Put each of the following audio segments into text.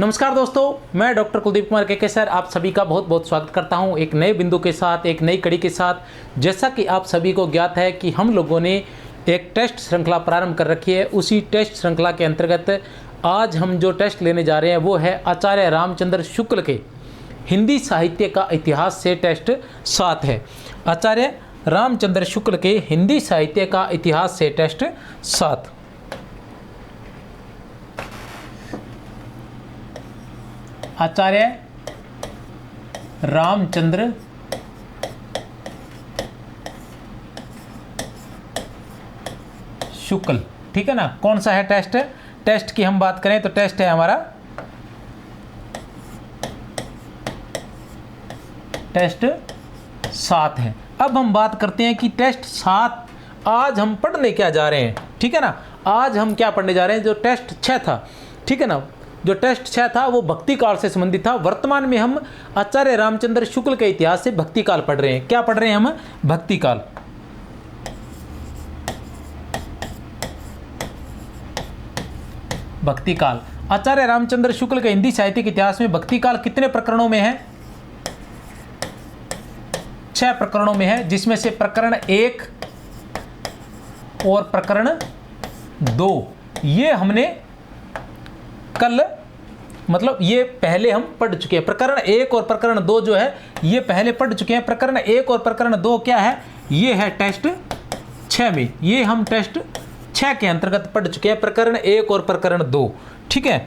नमस्कार दोस्तों, मैं डॉक्टर कुलदीप कुमार के सर आप सभी का बहुत बहुत स्वागत करता हूं एक नए बिंदु के साथ, एक नई कड़ी के साथ। जैसा कि आप सभी को ज्ञात है कि हम लोगों ने एक टेस्ट श्रृंखला प्रारंभ कर रखी है। उसी टेस्ट श्रृंखला के अंतर्गत आज हम जो टेस्ट लेने जा रहे हैं वो है आचार्य रामचंद्र शुक्ल के हिंदी साहित्य का इतिहास से टेस्ट 7 है। आचार्य रामचंद्र शुक्ल के हिंदी साहित्य का इतिहास से टेस्ट 7। आचार्य रामचंद्र शुक्ल, ठीक है ना। कौन सा है टेस्ट? टेस्ट की हम बात करें तो टेस्ट है हमारा टेस्ट 7 है। अब हम बात करते हैं कि टेस्ट 7 आज हम पढ़ने क्या जा रहे हैं, ठीक है ना। आज हम क्या पढ़ने जा रहे हैं? जो टेस्ट 6 था, ठीक है ना, जो टेस्ट 6 था वो भक्ति काल से संबंधित था। वर्तमान में हम आचार्य रामचंद्र शुक्ल के इतिहास से भक्ति काल पढ़ रहे हैं। क्या पढ़ रहे हैं हम? भक्ति काल। भक्ति काल आचार्य रामचंद्र शुक्ल के हिंदी साहित्य के इतिहास में भक्ति काल कितने प्रकरणों में है? 6 प्रकरणों में है, जिसमें से प्रकरण 1 और प्रकरण 2 ये हमने कल मतलब ये पहले हम पढ़ चुके हैं। प्रकरण 1 और प्रकरण 2 जो है ये पहले पढ़ चुके हैं। प्रकरण 1 और प्रकरण 2 क्या है? ये है टेस्ट 6 में, ये हम टेस्ट 6 के अंतर्गत पढ़ चुके हैं। प्रकरण 1 और प्रकरण 2, ठीक है।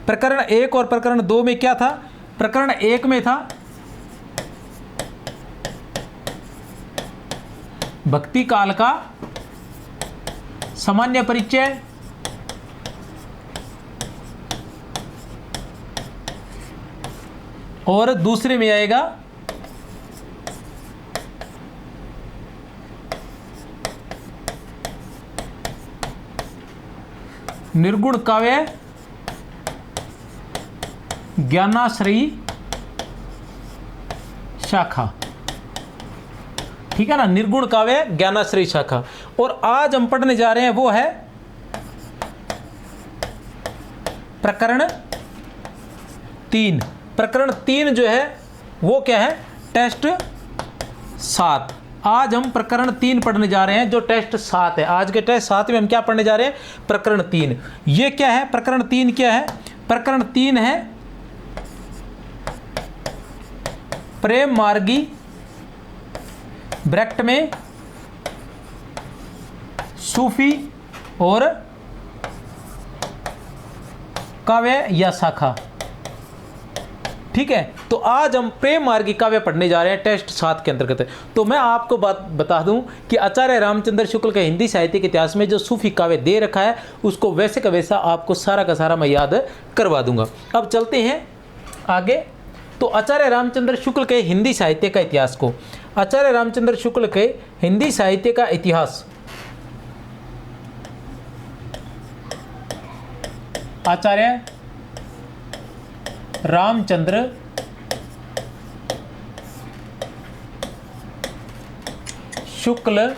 प्रकरण 1 और प्रकरण 2 में क्या था? प्रकरण 1 में था भक्ति काल का सामान्य परिचय, और दूसरे में आएगा निर्गुण काव्य ज्ञानाश्रयी शाखा, ठीक है ना। निर्गुण काव्य ज्ञानाश्रयी शाखा। और आज हम पढ़ने जा रहे हैं वो है प्रकरण 3। प्रकरण 3 जो है वो क्या है? टेस्ट 7। आज हम प्रकरण 3 पढ़ने जा रहे हैं जो टेस्ट 7 है। आज के टेस्ट 7 में हम क्या पढ़ने जा रहे हैं? प्रकरण 3। ये क्या है? प्रकरण 3 क्या है? प्रकरण 3 है प्रेम मार्गी ब्रैकेट में सूफी और काव्य या शाखा, ठीक है। तो आज हम प्रेम मार्गी काव्य पढ़ने जा रहे हैं टेस्ट 7 के अंतर्गत। तो मैं आपको बात बता दूं कि आचार्य रामचंद्र शुक्ल के हिंदी साहित्य के इतिहास में जो सूफी काव्य दे रखा है उसको वैसे का वैसा आपको सारा का सारा मैं याद करवा दूंगा। अब चलते हैं आगे। तो आचार्य रामचंद्र शुक्ल के हिंदी साहित्य का इतिहास को, आचार्य रामचंद्र शुक्ल के हिंदी साहित्य का इतिहास, आचार्य रामचंद्र शुक्ल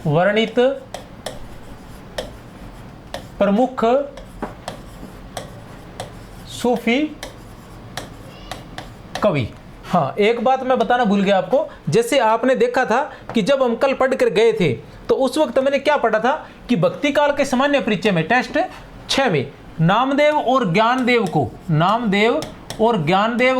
वर्णित प्रमुख सूफी कवि। हाँ, एक बात मैं बताना भूल गया आपको। जैसे आपने देखा था कि जब हम कल पढ़ कर गए थे तो उस वक्त मैंने क्या पढ़ा था कि भक्ति काल के सामान्य परिचय में टेस्ट 6 में नामदेव और ज्ञानदेव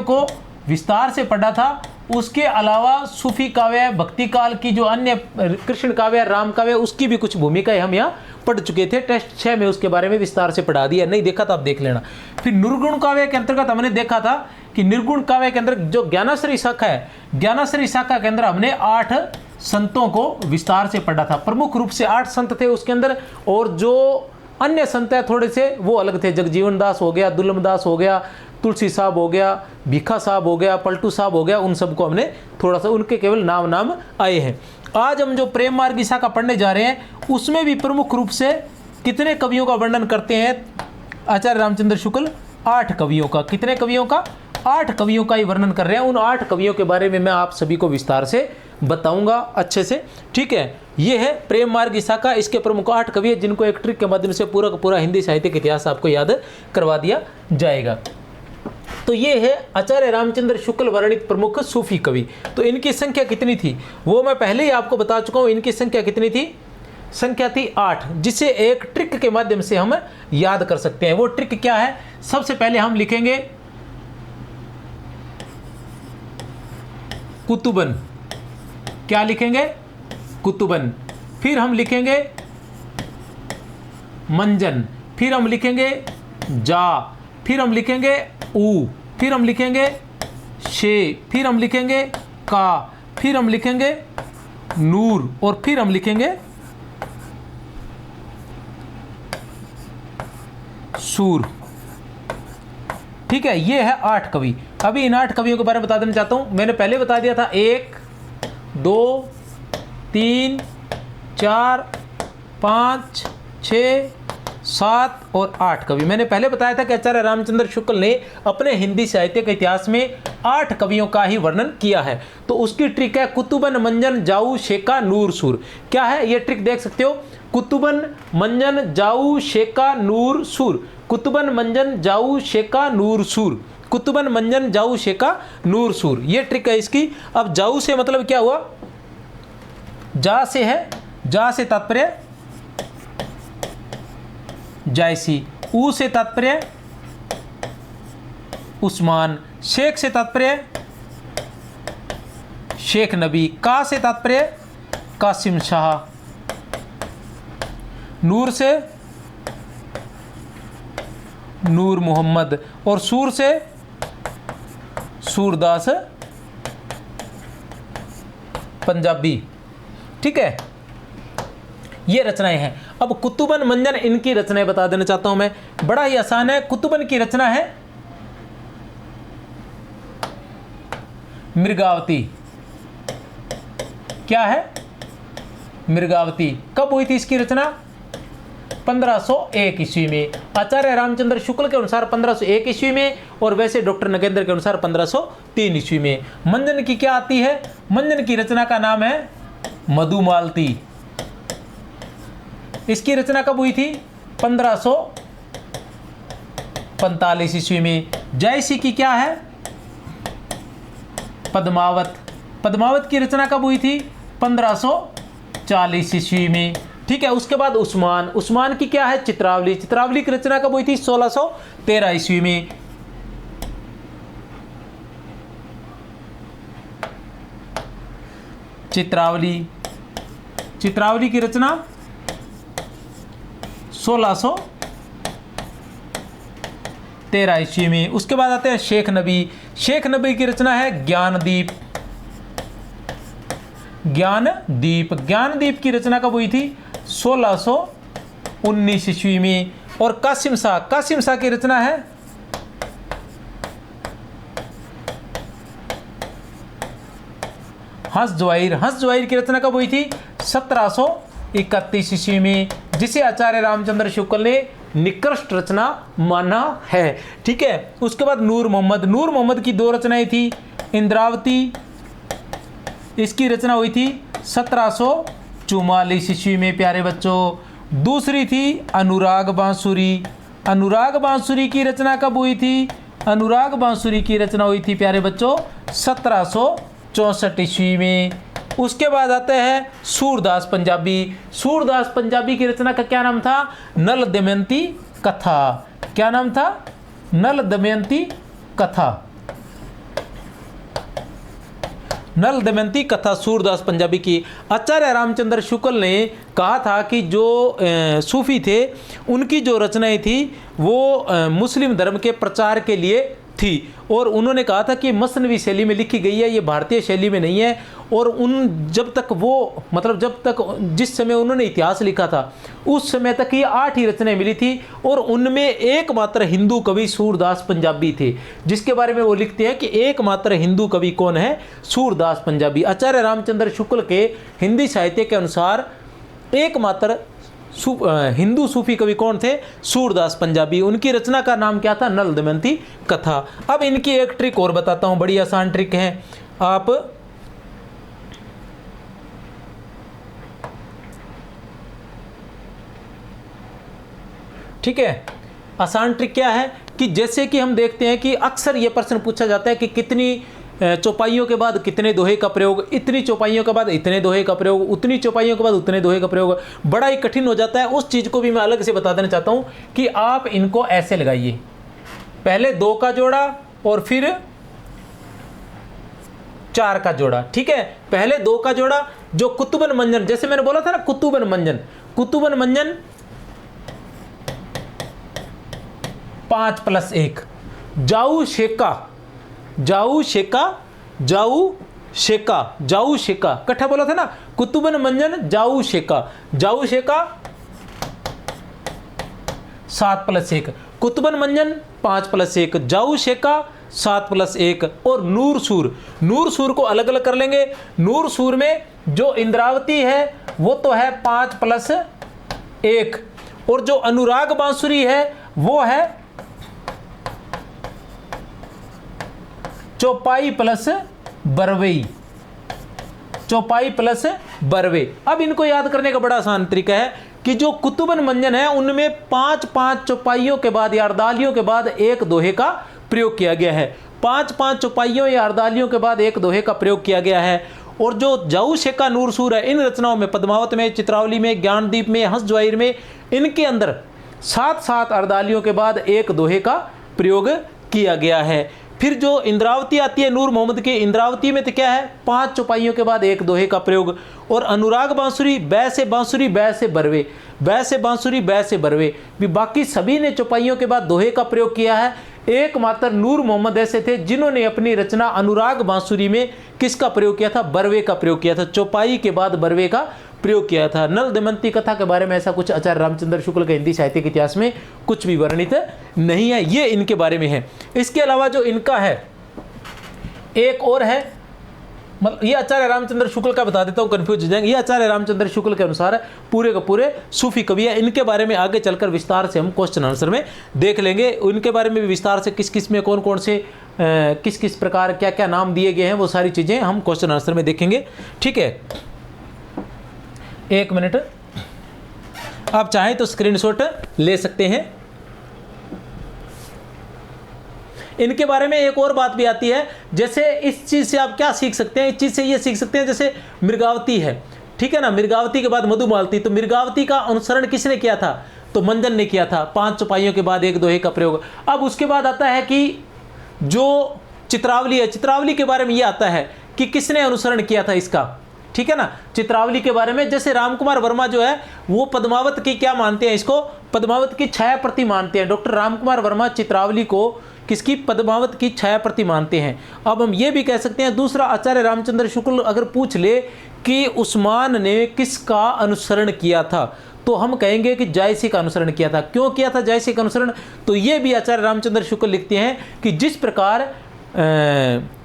को विस्तार से पढ़ा था। उसके अलावा सूफी काव्य, भक्ति काल की जो अन्य कृष्ण काव्य, राम काव्य, उसकी भी कुछ भूमिकाएं हम यहाँ पढ़ चुके थे। टेस्ट 6 में उसके बारे में विस्तार से पढ़ा दिया। नहीं देखा तो आप देख लेना। फिर निर्गुण काव्य के अंतर्गत हमने देखा था कि निर्गुण काव्य के अंदर जो ज्ञानाश्रयी शाखा है, ज्ञानाश्रयी शाखा के अंदर हमने 8 संतों को विस्तार से पढ़ा था। प्रमुख रूप से 8 संत थे उसके अंदर, और जो अन्य संत है थोड़े से वो अलग थे। जगजीवन दास हो गया, दुर्लभ दास हो गया, तुलसी साहब हो गया, भीखा साहब हो गया, पलटू साहब हो गया, उन सबको हमने थोड़ा सा उनके केवल नाम आए हैं। आज हम जो प्रेम मार्गी शाखा पढ़ने जा रहे हैं उसमें भी प्रमुख रूप से कितने कवियों का वर्णन करते हैं आचार्य रामचंद्र शुक्ल? 8 कवियों का। कितने कवियों का? 8 कवियों का ही वर्णन कर रहे हैं। उन 8 कवियों के बारे में मैं आप सभी को विस्तार से बताऊंगा अच्छे से, ठीक है। ये है प्रेम मार्ग की शाखा। इसके प्रमुख 8 कवि हैं जिनको एक ट्रिक के माध्यम से पूरा का पूरा हिंदी साहित्य का इतिहास आपको याद करवा दिया जाएगा। तो ये है आचार्य रामचंद्र शुक्ल वर्णित प्रमुख सूफी कवि। तो इनकी संख्या कितनी थी वो मैं पहले ही आपको बता चुका हूँ। इनकी संख्या कितनी थी? संख्या थी 8, जिसे एक ट्रिक के माध्यम से हम याद कर सकते हैं। वो ट्रिक क्या है? सबसे पहले हम लिखेंगे कुतुबन। क्या लिखेंगे? कुतुबन। फिर हम लिखेंगे मंजन, फिर हम लिखेंगे जा, फिर हम लिखेंगे ऊ, फिर हम लिखेंगे शे, फिर हम लिखेंगे का, फिर हम लिखेंगे नूर, और फिर हम लिखेंगे सूर। ठीक है, ये है 8 कवि। अभी इन 8 कवियों के बारे में बता देना चाहता हूं। मैंने पहले बता दिया था 1 2 3 4 5 6 7 और 8 कवि। मैंने पहले बताया था कि आचार्य रामचंद्र शुक्ल ने अपने हिंदी साहित्य के इतिहास में 8 कवियों का ही वर्णन किया है। तो उसकी ट्रिक है कुतुबन मंजन जाऊ शेका नूर सूर। क्या है ये ट्रिक? देख सकते हो, कुतुबन मंजन जाऊ शेका नूर सूर, कुतुबन मंजन जाऊ शेका नूर सूर, कुतुबन मंजन जाऊ शेका नूर सूर। ये ट्रिक है इसकी। अब जाऊ से मतलब क्या हुआ? जा से है, जा से तात्पर्य जायसी, ऊ से तात्पर्य उस्मान, शेख से तात्पर्य शेख नबी, का से तात्पर्य कासिम शाह, नूर से नूर मोहम्मद, और सूर से सूरदास पंजाबी। ठीक है, ये रचनाएं हैं। अब कुतुबन मंजन इनकी रचनाएं बता देना चाहता हूं मैं। बड़ा ही आसान है। कुतुबन की रचना है मृगावती। क्या है? मृगावती। कब हुई थी इसकी रचना? 1501 ईस्वी में। आचार्य रामचंद्र शुक्ल के अनुसार 1501 ईस्वी में, और वैसे डॉक्टर नगेंद्र के अनुसार 1503 ईस्वी में। मंजन की क्या आती है? मंजन की रचना का नाम है मधुमालती। इसकी रचना कब हुई थी? 1545 ईस्वी में। जायसी की क्या है? पद्मावत। पद्मावत की रचना कब हुई थी? 1540 ईस्वी में। ठीक है, उसके बाद उस्मान। उस्मान की क्या है? चित्रावली। चित्रावली की रचना कब हुई थी? 1613 ईस्वी में। चित्रावली। चित्रावली की रचना 1613 ईस्वी में। उसके बाद आते हैं शेख नबी। शेख नबी की रचना है ज्ञानदीप। ज्ञानदीप। ज्ञानदीप की रचना कब हुई थी? 1619 ईस्वी में। और कासिम शाह। कासिम शाह की रचना है हंस जवाहिर। हंस जवाहिर की रचना कब हुई थी? 1731 ईस्वी में, जिसे आचार्य रामचंद्र शुक्ल ने निकृष्ट रचना माना है। ठीक है, उसके बाद नूर मोहम्मद। नूर मोहम्मद की 2 रचनाएं थी। इंद्रावती, इसकी रचना हुई थी 1744 ईस्वी में प्यारे बच्चों। दूसरी थी अनुराग बांसुरी। अनुराग बांसुरी की रचना कब हुई थी? अनुराग बांसुरी की रचना हुई थी प्यारे बच्चों 1764 ईस्वी में। उसके बाद आते हैं सूरदास पंजाबी। सूरदास पंजाबी की रचना का क्या नाम था? नल दमयंती कथा। क्या नाम था? नल दमयंती कथा। नल दमयंती कथा सूरदास पंजाबी की। आचार्य रामचंद्र शुक्ल ने कहा था कि जो सूफी थे उनकी जो रचनाएं थी वो मुस्लिम धर्म के प्रचार के लिए थी, और उन्होंने कहा था कि मसनवी शैली में लिखी गई है, ये भारतीय शैली में नहीं है। और उन जब तक वो मतलब जब तक जिस समय उन्होंने इतिहास लिखा था उस समय तक ये 8 ही रचनाएं मिली थी, और उनमें एकमात्र हिंदू कवि सूरदास पंजाबी थे, जिसके बारे में वो लिखते हैं कि एकमात्र हिंदू कवि कौन है? सूरदास पंजाबी। आचार्य रामचंद्र शुक्ल के हिंदी साहित्य के अनुसार एकमात्र हिंदू सूफी कवि कौन थे? सूरदास पंजाबी। उनकी रचना का नाम क्या था? नल दमयंती कथा। अब इनकी एक ट्रिक और बताता हूं, बड़ी आसान ट्रिक है। आप ठीक है। आसान ट्रिक क्या है कि जैसे कि हम देखते हैं कि अक्सर ये प्रश्न पूछा जाता है कि कितनी चौपाइयों के बाद कितने दोहे का प्रयोग, इतनी चौपाइयों के बाद इतने दोहे का प्रयोग, उतनी चौपाइयों के बाद उतने दोहे का प्रयोग, बड़ा ही कठिन हो जाता है। उस चीज़ को भी मैं अलग से बता देना चाहता हूँ कि आप इनको ऐसे लगाइए, पहले 2 का जोड़ा और फिर 4 का जोड़ा, ठीक है। पहले 2 का जोड़ा जो कुतुबन मंजन, जैसे मैंने बोला था ना कुतुबन मंजन, कुतुबन मंजन 5 + 1, जाऊ शेका, जाऊ शेका, जाऊ शेका, जाऊ शेका, इकट्ठा बोला था ना, कुतुबन मंजन जाऊ शेका, जाऊ शेका 7 + 1, कुतुबन मंजन 5 + 1, जाऊ शेका 7 + 1, और नूर सूर, नूर सूर को अलग अलग कर लेंगे। नूर सूर में जो इंद्रावती है वो तो है 5 + 1, और जो अनुराग बांसुरी है वो है चौपाई प्लस बरवई, चौपाई प्लस बरवे। अब इनको याद करने का बड़ा आसान तरीका है कि जो कुतुबन मंजन है उनमें 5-5 चौपाइयों के बाद या अर्दालियों के बाद एक दोहे का प्रयोग किया गया है, 5-5 चौपाइयों या अर्दालियों के बाद एक दोहे का प्रयोग किया गया है। और जो जाऊ शेका नूर सूर है, इन रचनाओं में पद्मावत में, चित्रावली में, ज्ञानदीप में, हंस ज्वाहिर में, इनके अंदर 7-7 अर्दालियों के बाद एक दोहे का प्रयोग किया गया है। फिर जो इंद्रावती आती है नूर मोहम्मद की, इंद्रावती में तो क्या है 5 चौपाइयों के बाद एक दोहे का प्रयोग। और अनुराग बांसुरी, बै से बांसुरी, बै से बरवे, बै से बांसुरी, बै से बरवे, भी बाकी सभी ने चौपाइयों के बाद दोहे का प्रयोग किया है। एकमात्र नूर मोहम्मद ऐसे थे जिन्होंने अपनी रचना अनुराग बांसुरी में किसका प्रयोग किया था, बरवे का प्रयोग किया था, चौपाई के बाद बरवे का प्रयोग किया था। नल दमयंती कथा के बारे में ऐसा कुछ आचार्य रामचंद्र शुक्ल के हिंदी साहित्य के इतिहास में कुछ भी वर्णित नहीं है, ये इनके बारे में है। इसके अलावा जो इनका है एक और है, मतलब ये आचार्य रामचंद्र शुक्ल का बता देता हूँ, कंफ्यूज हो जाएंगे। ये आचार्य रामचंद्र शुक्ल के अनुसार पूरे के पूरे सूफी कवि है। इनके बारे में आगे चलकर विस्तार से हम क्वेश्चन आंसर में देख लेंगे। उनके बारे में भी विस्तार से किस किस में कौन कौन से किस किस प्रकार क्या क्या नाम दिए गए हैं, वो सारी चीज़ें हम क्वेश्चन आंसर में देखेंगे, ठीक है। 1 मिनट, आप चाहें तो स्क्रीनशॉट ले सकते हैं। इनके बारे में एक और बात भी आती है, जैसे इस चीज़ से आप क्या सीख सकते हैं, इस चीज़ से ये सीख सकते हैं, जैसे मृगावती है, ठीक है ना, मृगावती के बाद मधुमालती, तो मृगावती का अनुसरण किसने किया था, तो मंजन ने किया था, 5 चौपाइयों के बाद एक दोहे का प्रयोग। अब उसके बाद आता है कि जो चित्रावली है, चित्रावली के बारे में ये आता है कि किसने अनुसरण किया था इसका, ठीक है ना। चित्रावली के बारे में जैसे रामकुमार वर्मा जो है वो पद्मावत की क्या मानते हैं, इसको पद्मावत की छाया प्रति मानते हैं। डॉक्टर रामकुमार वर्मा चित्रावली को किसकी, पद्मावत की छाया प्रति मानते हैं। अब हम ये भी कह सकते हैं, दूसरा आचार्य रामचंद्र शुक्ल अगर पूछ ले कि उस्मान ने किसका अनुसरण किया था, तो हम कहेंगे कि जायसी का अनुसरण किया था। क्यों किया था जायसी का अनुसरण, तो ये भी आचार्य रामचंद्र शुक्ल लिखते हैं कि जिस प्रकार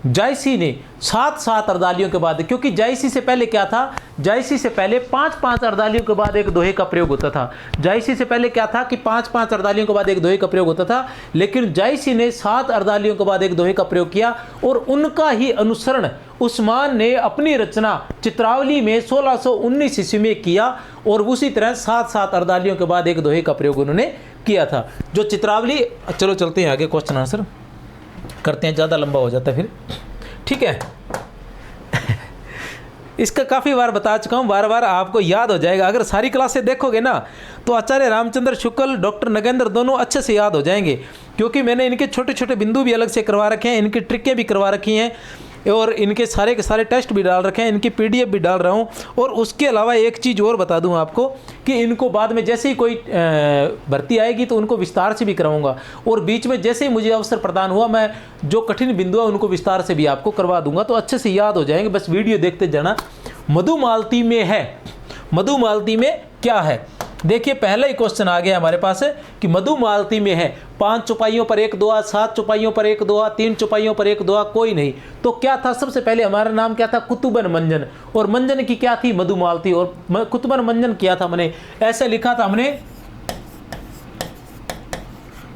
जायसी ने 7-7 अर्दालियों के बाद, क्योंकि जायसी से पहले क्या था, जायसी से पहले 5-5 अर्दालियों के बाद एक दोहे का प्रयोग होता था। जायसी से पहले क्या था कि 5-5 अर्दालियों के बाद एक दोहे का प्रयोग होता था, लेकिन जायसी ने 7 अर्दालियों के बाद एक दोहे का प्रयोग किया, और उनका ही अनुसरण उस्मान ने अपनी रचना चित्रावली में 1619 ईस्वी में किया, और उसी तरह 7-7 अर्दालियों के बाद एक दोहे का प्रयोग उन्होंने किया था। जो चित्रावली, चलो चलते हैं आगे, क्वेश्चन आंसर करते हैं, ज़्यादा लंबा हो जाता है फिर, ठीक है। इसका काफ़ी बार बता चुका हूँ, बार बार आपको याद हो जाएगा। अगर सारी क्लासें देखोगे ना तो आचार्य रामचंद्र शुक्ल, डॉक्टर नगेंद्र दोनों अच्छे से याद हो जाएंगे, क्योंकि मैंने इनके छोटे छोटे बिंदु भी अलग से करवा रखे हैं, इनकी ट्रिकें भी करवा रखी हैं, और इनके सारे के सारे टेस्ट भी डाल रखे हैं, इनकी PDF भी डाल रहा हूँ। और उसके अलावा एक चीज़ और बता दूँ आपको कि इनको बाद में जैसे ही कोई भर्ती आएगी तो उनको विस्तार से भी कराऊंगा, और बीच में जैसे ही मुझे अवसर प्रदान हुआ मैं जो कठिन बिंदु है उनको विस्तार से भी आपको करवा दूंगा, तो अच्छे से याद हो जाएंगे। बस वीडियो देखते जाना। मधुमालती में है, मधुमालती में क्या है, देखिए पहला ही क्वेश्चन आ गया हमारे पास कि मधुमालती में है 5 चौपाइयों पर एक दोहा, 7 चौपाइयों पर एक दोहा, 3 चौपाइयों पर एक दोहा, कोई नहीं। तो क्या था, सबसे पहले हमारा नाम क्या था, कुतुबन मंजन, और मंजन की क्या थी, मधुमालती, और कुतुबन मंजन किया था मैंने, ऐसे लिखा था हमने,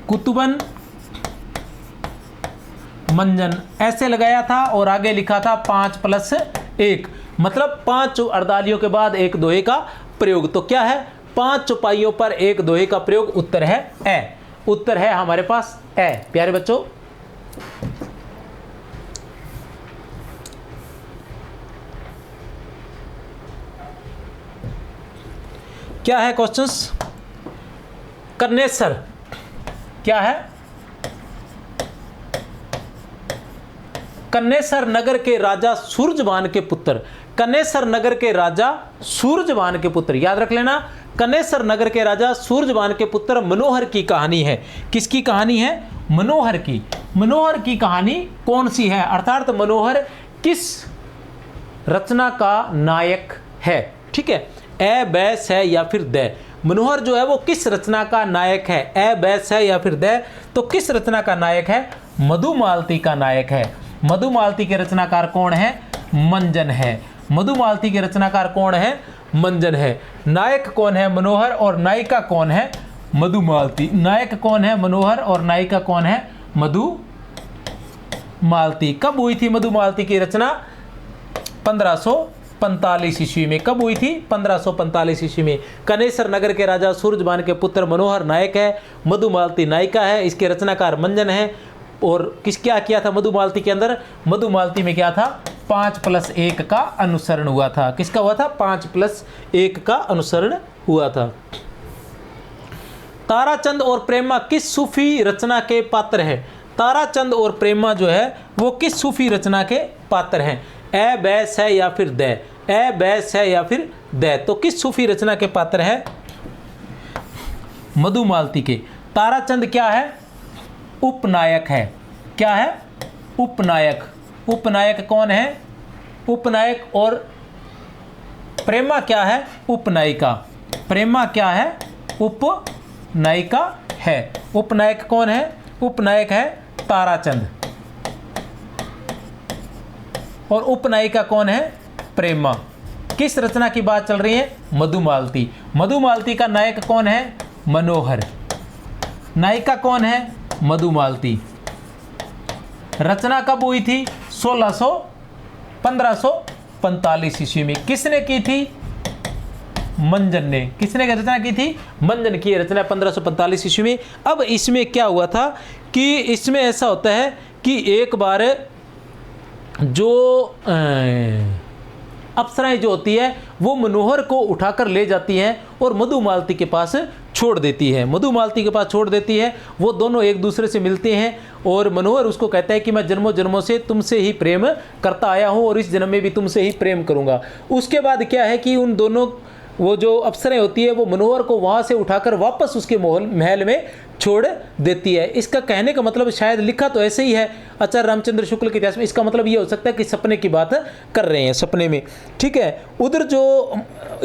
कुतुबन मंजन ऐसे लगाया था, और आगे लिखा था 5 + 1, मतलब 5 अर्दालियों के बाद एक दोहे का प्रयोग। तो क्या है, 5 चौपाइयों पर एक दोहे का प्रयोग, उत्तर है ए। उत्तर है हमारे पास ए प्यारे बच्चों। क्या है क्वेश्चंस? कर्णेश्वर क्या है? कर्णेश्वर नगर के राजा सूरजबान के पुत्र, कर्णेश्वर नगर के राजा सूरजबान के पुत्र, याद रख लेना, कर्णेश्वर नगर के राजा सूरजबान के पुत्र मनोहर की कहानी है। किसकी कहानी है? मनोहर की। मनोहर की कहानी कौन सी है, अर्थात मनोहर किस रचना का नायक है? ठीक है, ए बैस है या फिर द। मनोहर जो है वो किस रचना का नायक है? ए बैस है या फिर द? तो किस रचना का नायक है? मधुमालती का नायक है। मधुमालती के रचनाकार कौन है? मंजन है। मधुमालती के रचनाकार कौन है? मंजन है। नायक कौन है? मनोहर। और नायिका कौन है? मधुमालती। नायक कौन है? मनोहर। और नायिका कौन है? मधुमालती। कब हुई थी मधुमालती की रचना? 1545 ईस्वी में। कब हुई थी? 1545 ईस्वी में। कर्णेश्वर नगर के राजा सूरजबान के पुत्र मनोहर नायक है, मधुमालती नायिका है, इसके रचनाकार मंजन है। और किस क्या किया था मधुमालती के अंदर? मधुमालती में क्या था? 5+1 का अनुसरण हुआ था। किसका हुआ था? 5+1 का अनुसरण हुआ था। ताराचंद और प्रेमा किस सूफी रचना के पात्र हैं? ताराचंद और प्रेमा जो है वो किस सूफी रचना के पात्र हैं? ए बैस है या फिर द? ए बैस है या फिर द? तो किस सूफी रचना के पात्र है? मधुमालती के। ताराचंद क्या है? उपनायक है। क्या है? उपनायक। उपनायक कौन है? उपनायक। और प्रेमा क्या है? उपनायिका। प्रेमा क्या है? उपनायिका है। उपनायक कौन है? उपनायक है ताराचंद। और उपनायिका कौन है? प्रेमा। किस रचना की बात चल रही है? मधुमालती। मधुमालती का नायक कौन है? मनोहर। नायिका कौन है? मधुमालती। रचना कब हुई थी? 1545 ईस्वी में। किसने की थी? मंजन ने। किसने रचना की थी? मंजन की रचना 1545 ईस्वी में। अब इसमें क्या हुआ था कि इसमें ऐसा होता है कि एक बार जो अप्सराएं जो होती है वो मनोहर को उठाकर ले जाती हैं और मधुमालती के पास छोड़ देती है। मधुमालती के पास छोड़ देती है। वो दोनों एक दूसरे से मिलते हैं और मनोहर उसको कहता है कि मैं जन्मों जन्मों से तुमसे ही प्रेम करता आया हूँ और इस जन्म में भी तुमसे ही प्रेम करूँगा। उसके बाद क्या है कि उन दोनों वो जो अप्सराएं होती है वो मनोहर को वहाँ से उठाकर वापस उसके महल में छोड़ देती है। इसका कहने का मतलब शायद लिखा तो ऐसे ही है आचार्य रामचंद्र शुक्ल के इतिहास में। इसका मतलब ये हो सकता है कि सपने की बात कर रहे हैं, सपने में। ठीक है,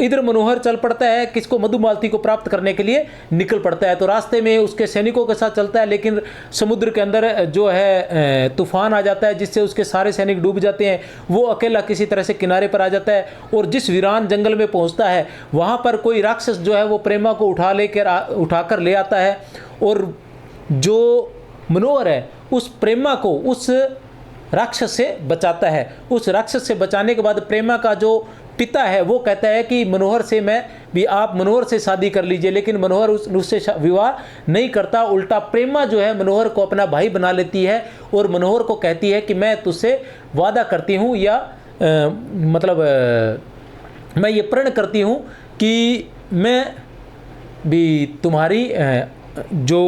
इधर मनोहर चल पड़ता है किसको? मधुमालती को प्राप्त करने के लिए निकल पड़ता है। तो रास्ते में उसके सैनिकों के साथ चलता है, लेकिन समुद्र के अंदर जो है तूफान आ जाता है जिससे उसके सारे सैनिक डूब जाते हैं। वो अकेला किसी तरह से किनारे पर आ जाता है और जिस वीरान जंगल में पहुँचता है वहाँ पर कोई राक्षस जो है वो प्रेमा को उठाकर ले आता है और जो मनोहर है उस प्रेमा को उस राक्षस से बचाता है। उस राक्षस से बचाने के बाद प्रेमा का जो पिता है वो कहता है कि मनोहर से आप मनोहर से शादी कर लीजिए, लेकिन मनोहर उससे विवाह नहीं करता। उल्टा प्रेमा जो है मनोहर को अपना भाई बना लेती है और मनोहर को कहती है कि मैं तुझसे वादा करती हूँ या मैं ये प्रण करती हूँ कि मैं भी तुम्हारी जो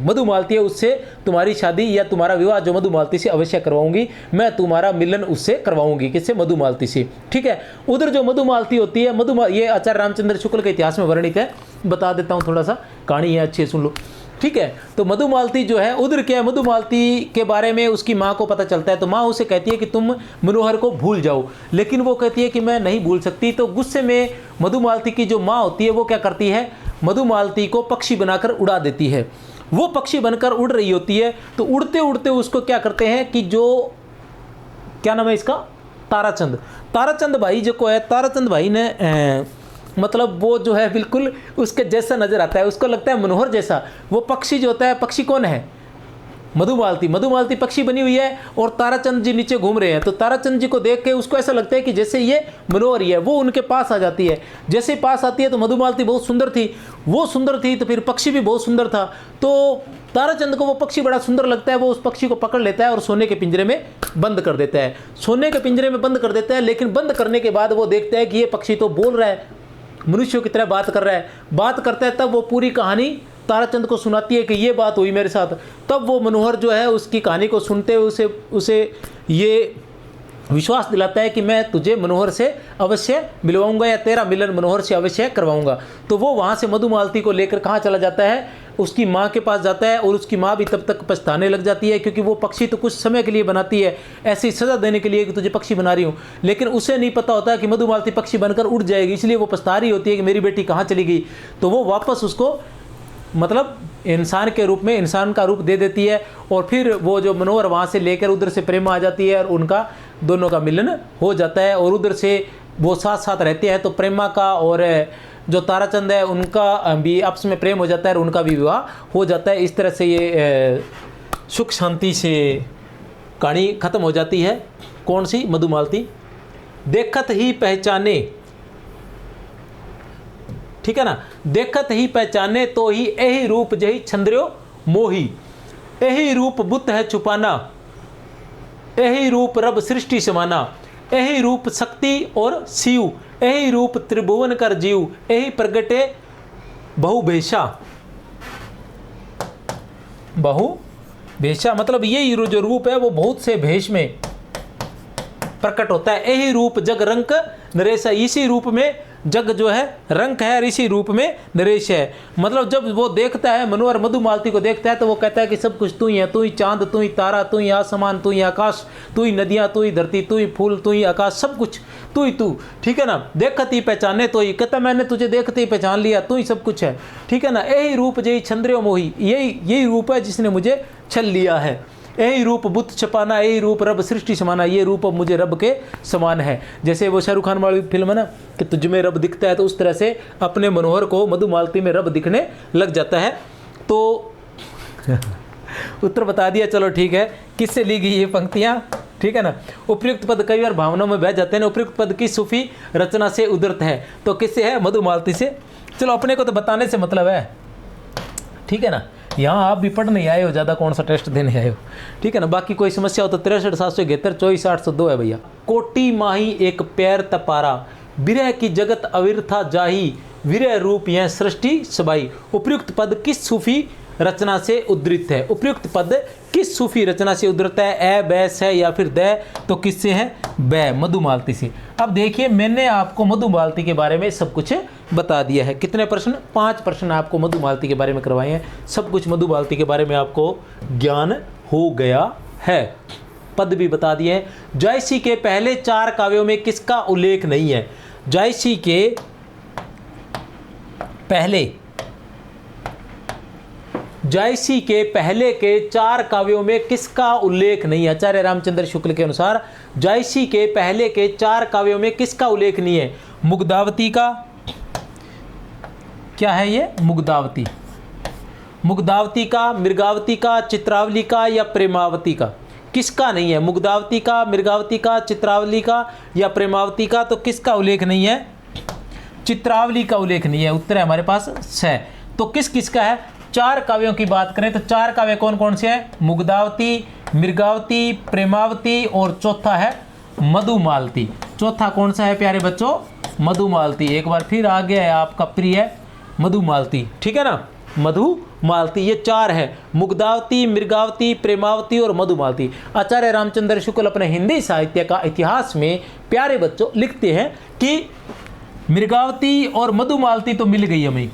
मधुमालती है उससे तुम्हारी शादी या तुम्हारा विवाह जो मधुमालती से अवश्य करवाऊंगी। मैं तुम्हारा मिलन उससे करवाऊंगी। किससे? मधुमालती से। ठीक है, उधर जो मधुमालती होती है ये आचार्य रामचंद्र शुक्ल के इतिहास में वर्णित है। बता देता हूँ, थोड़ा सा कहानी है, अच्छे सुन लो। ठीक है, तो मधुमालती जो है उधर क्या है, मधुमालती के बारे में उसकी माँ को पता चलता है तो माँ उसे कहती है कि तुम मनोहर को भूल जाओ, लेकिन वो कहती है कि मैं नहीं भूल सकती। तो गुस्से में मधुमालती की जो माँ होती है वो क्या करती है? मधुमालती को पक्षी बनाकर उड़ा देती है। वो पक्षी बनकर उड़ रही होती है तो उड़ते उड़ते उसको क्या करते हैं कि जो क्या नाम है इसका? ताराचंद। ताराचंद भाई जो को है, ताराचंद भाई ने मतलब वो जो है बिल्कुल उसके जैसा नजर आता है, उसको लगता है मनोहर जैसा। वो पक्षी जो होता है, पक्षी कौन है? मधुमालती, मधुमालती पक्षी बनी हुई है और ताराचंद जी नीचे घूम रहे हैं। तो ताराचंद जी को देख के उसको ऐसा लगता है कि जैसे ये मनोहर ही है। वो उनके पास आ जाती है। जैसे पास आती है तो मधुमालती बहुत सुंदर थी, वो सुंदर थी तो फिर पक्षी भी बहुत सुंदर था। तो ताराचंद को वो पक्षी बड़ा सुंदर लगता है। वो उस पक्षी को पकड़ लेता है और सोने के पिंजरे में बंद कर देता है। सोने के पिंजरे में बंद कर देता है, लेकिन बंद करने के बाद वो देखता है कि ये पक्षी तो बोल रहा है, मनुष्यों की तरह बात कर रहा है। बात करता है तब वो पूरी कहानी ताराचंद को सुनाती है कि ये बात हुई मेरे साथ। तब वो मनोहर जो है उसकी कहानी को सुनते हुए उसे ये विश्वास दिलाता है कि मैं तुझे मनोहर से अवश्य मिलवाऊंगा या तेरा मिलन मनोहर से अवश्य करवाऊंगा। तो वो वहाँ से मधुमालती को लेकर कहाँ चला जाता है, उसकी माँ के पास जाता है। और उसकी माँ भी तब तक पछताने लग जाती है, क्योंकि वो पक्षी तो कुछ समय के लिए बनाती है, ऐसी सज़ा देने के लिए कि तुझे पक्षी बना रही हूँ। लेकिन उसे नहीं पता होता कि मधुमालती पक्षी बनकर उड़ जाएगी, इसलिए वो पछता रही होती है कि मेरी बेटी कहाँ चली गई। तो वो वापस उसको मतलब इंसान के रूप में इंसान का रूप दे देती है। और फिर वो जो मनोहर वहाँ से लेकर उधर से प्रेमा आ जाती है और उनका दोनों का मिलन हो जाता है। और उधर से वो साथ साथ रहते हैं। तो प्रेमा का और जो ताराचंद है उनका भी आपस में प्रेम हो जाता है और उनका भी विवाह हो जाता है। इस तरह से ये सुख शांति से कहानी खत्म हो जाती है। कौन सी? मधुमालती। देखत ही पहचाने, ठीक है ना, देखत ही पहचाने तो ही यही रूप जही छंद्र्यो मोही, यही रूप बुत है छुपाना, यही रूप रब सृष्टि समाना, यही रूप शक्ति और शिव, यही रूप त्रिभुवन कर जीव, यही प्रगटे बहु भेषा। बहु भेषा मतलब यही जो रूप है वो बहुत से भेष में प्रकट होता है। यही रूप जग रंक नरेश, इसी रूप में जग जो है रंक है और इसी रूप में नरेश है। मतलब जब वो देखता है मनोहर मधुमालती को देखता है तो वो कहता है कि सब कुछ तू ही है, तू ही चांद, तू ही तारा, तू ही आसमान, तू ही आकाश, तू ही नदियाँ, तू ही धरती, तू ही फूल, तू ही आकाश, सब कुछ तू ही तू, ठीक है ना। देखत ही पहचाने तो ही, कहता मैंने तुझे देखते ही पहचान लिया, तू ही सब कुछ है, ठीक है ना। यही रूप जय छंद्र्यो मोही, यही रूप है जिसने मुझे छल लिया है। यही रूप बुत छपाना, यही रूप रब सृष्टि समाना, ये रूप अब मुझे रब के समान है। जैसे वो शाहरुख खान वाली फिल्म है ना कि तुझ में रब दिखता है, तो उस तरह से अपने मनोहर को मधुमालती में रब दिखने लग जाता है। तो उत्तर बता दिया, चलो ठीक है। किससे ली गई ये पंक्तियाँ, ठीक है ना। उपयुक्त पद कई बार भावनाओं में बह जाते हैं। उपयुक्त पद की सूफी रचना से उद्धृत है, तो किससे है? मधुमालती से। चलो अपने को तो बताने से मतलब है, ठीक है ना। यहाँ आप भी पढ़ नहीं आए हो ज़्यादा, कौन सा टेस्ट देने आए हो, ठीक है ना। बाकी कोई समस्या हो तो 63 771 24 802 है भैया। कोटि माही एक पैर तपारा, विरह की जगत अविरथा जाही, विरह रूप यह सृष्टि सबाई। उपयुक्त पद किस सूफी रचना से उद्धृत है? उपयुक्त पद किस सूफी रचना से उद्धृत है? ए, बै, से या फिर द? तो किससे है? बै, मधुमालती से। अब देखिए मैंने आपको मधुमालती के बारे में सब कुछ बता दिया है। कितने प्रश्न? 5 प्रश्न आपको मधुमालती के बारे में करवाए हैं। सब कुछ मधुमालती के बारे में आपको ज्ञान हो गया है। पद भी बता दिए हैं। जायसी के पहले 4 काव्यों में किसका उल्लेख नहीं है? जायसी के पहले के 4 काव्यों में किसका उल्लेख नहीं है? आचार्य रामचंद्र शुक्ल के अनुसार जायसी के पहले के 4 काव्यों में किसका उल्लेख नहीं है? मुग्धावती का, क्या है ये? मुग्धावती, मुग्धावती का, मृगावती का, चित्रावली का या प्रेमावती का? किसका नहीं है? मुग्धावती का, मृगावती का, चित्रावली का या प्रेमावती का? तो किसका उल्लेख नहीं है? चित्रावली का उल्लेख नहीं है। उत्तर है हमारे पास से। तो किस किसका है? 4 काव्यों की बात करें तो 4 काव्य कौन कौन से हैं? मुग्धावती, मृगावती, प्रेमावती और चौथा है मधुमालती। चौथा कौन सा है प्यारे बच्चों? मधुमालती। एक बार फिर आ गया है आपका प्रिय मधुमालती, ठीक है ना। मधुमालती, ये 4 है, मुग्धावती, मृगावती, प्रेमावती और मधुमालती। आचार्य रामचंद्र शुक्ल अपने हिंदी साहित्य का इतिहास में प्यारे बच्चों लिखते हैं कि मृगावती और मधुमालती तो मिल गई हमें,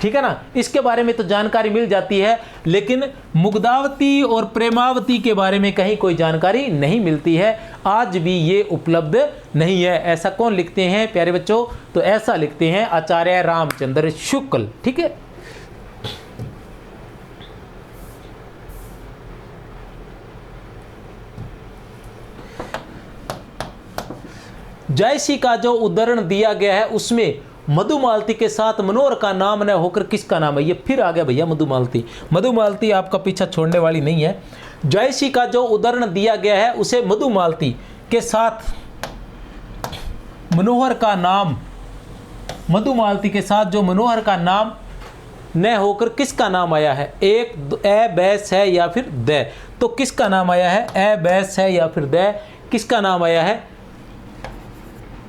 ठीक है ना। इसके बारे में तो जानकारी मिल जाती है, लेकिन मुग्धावती और प्रेमावती के बारे में कहीं कोई जानकारी नहीं मिलती है। आज भी ये उपलब्ध नहीं है। ऐसा कौन लिखते हैं प्यारे बच्चों? तो ऐसा लिखते हैं आचार्य रामचंद्र शुक्ल, ठीक है। जायसी का जो उदाहरण दिया गया है उसमें मधुमालती के साथ मनोहर का नाम न होकर किसका नाम है? ये फिर आ गया भैया मधुमालती। मधुमालती आपका पीछा छोड़ने वाली नहीं है। जयसी का जो उदाहरण दिया गया है उसे मधुमालती के साथ मनोहर का नाम, मधुमालती के साथ जो मनोहर का नाम न होकर किसका नाम आया है? एक ए बैस है या फिर द। तो किसका नाम आया है? ए बैस है या फिर द। किसका नाम आया है?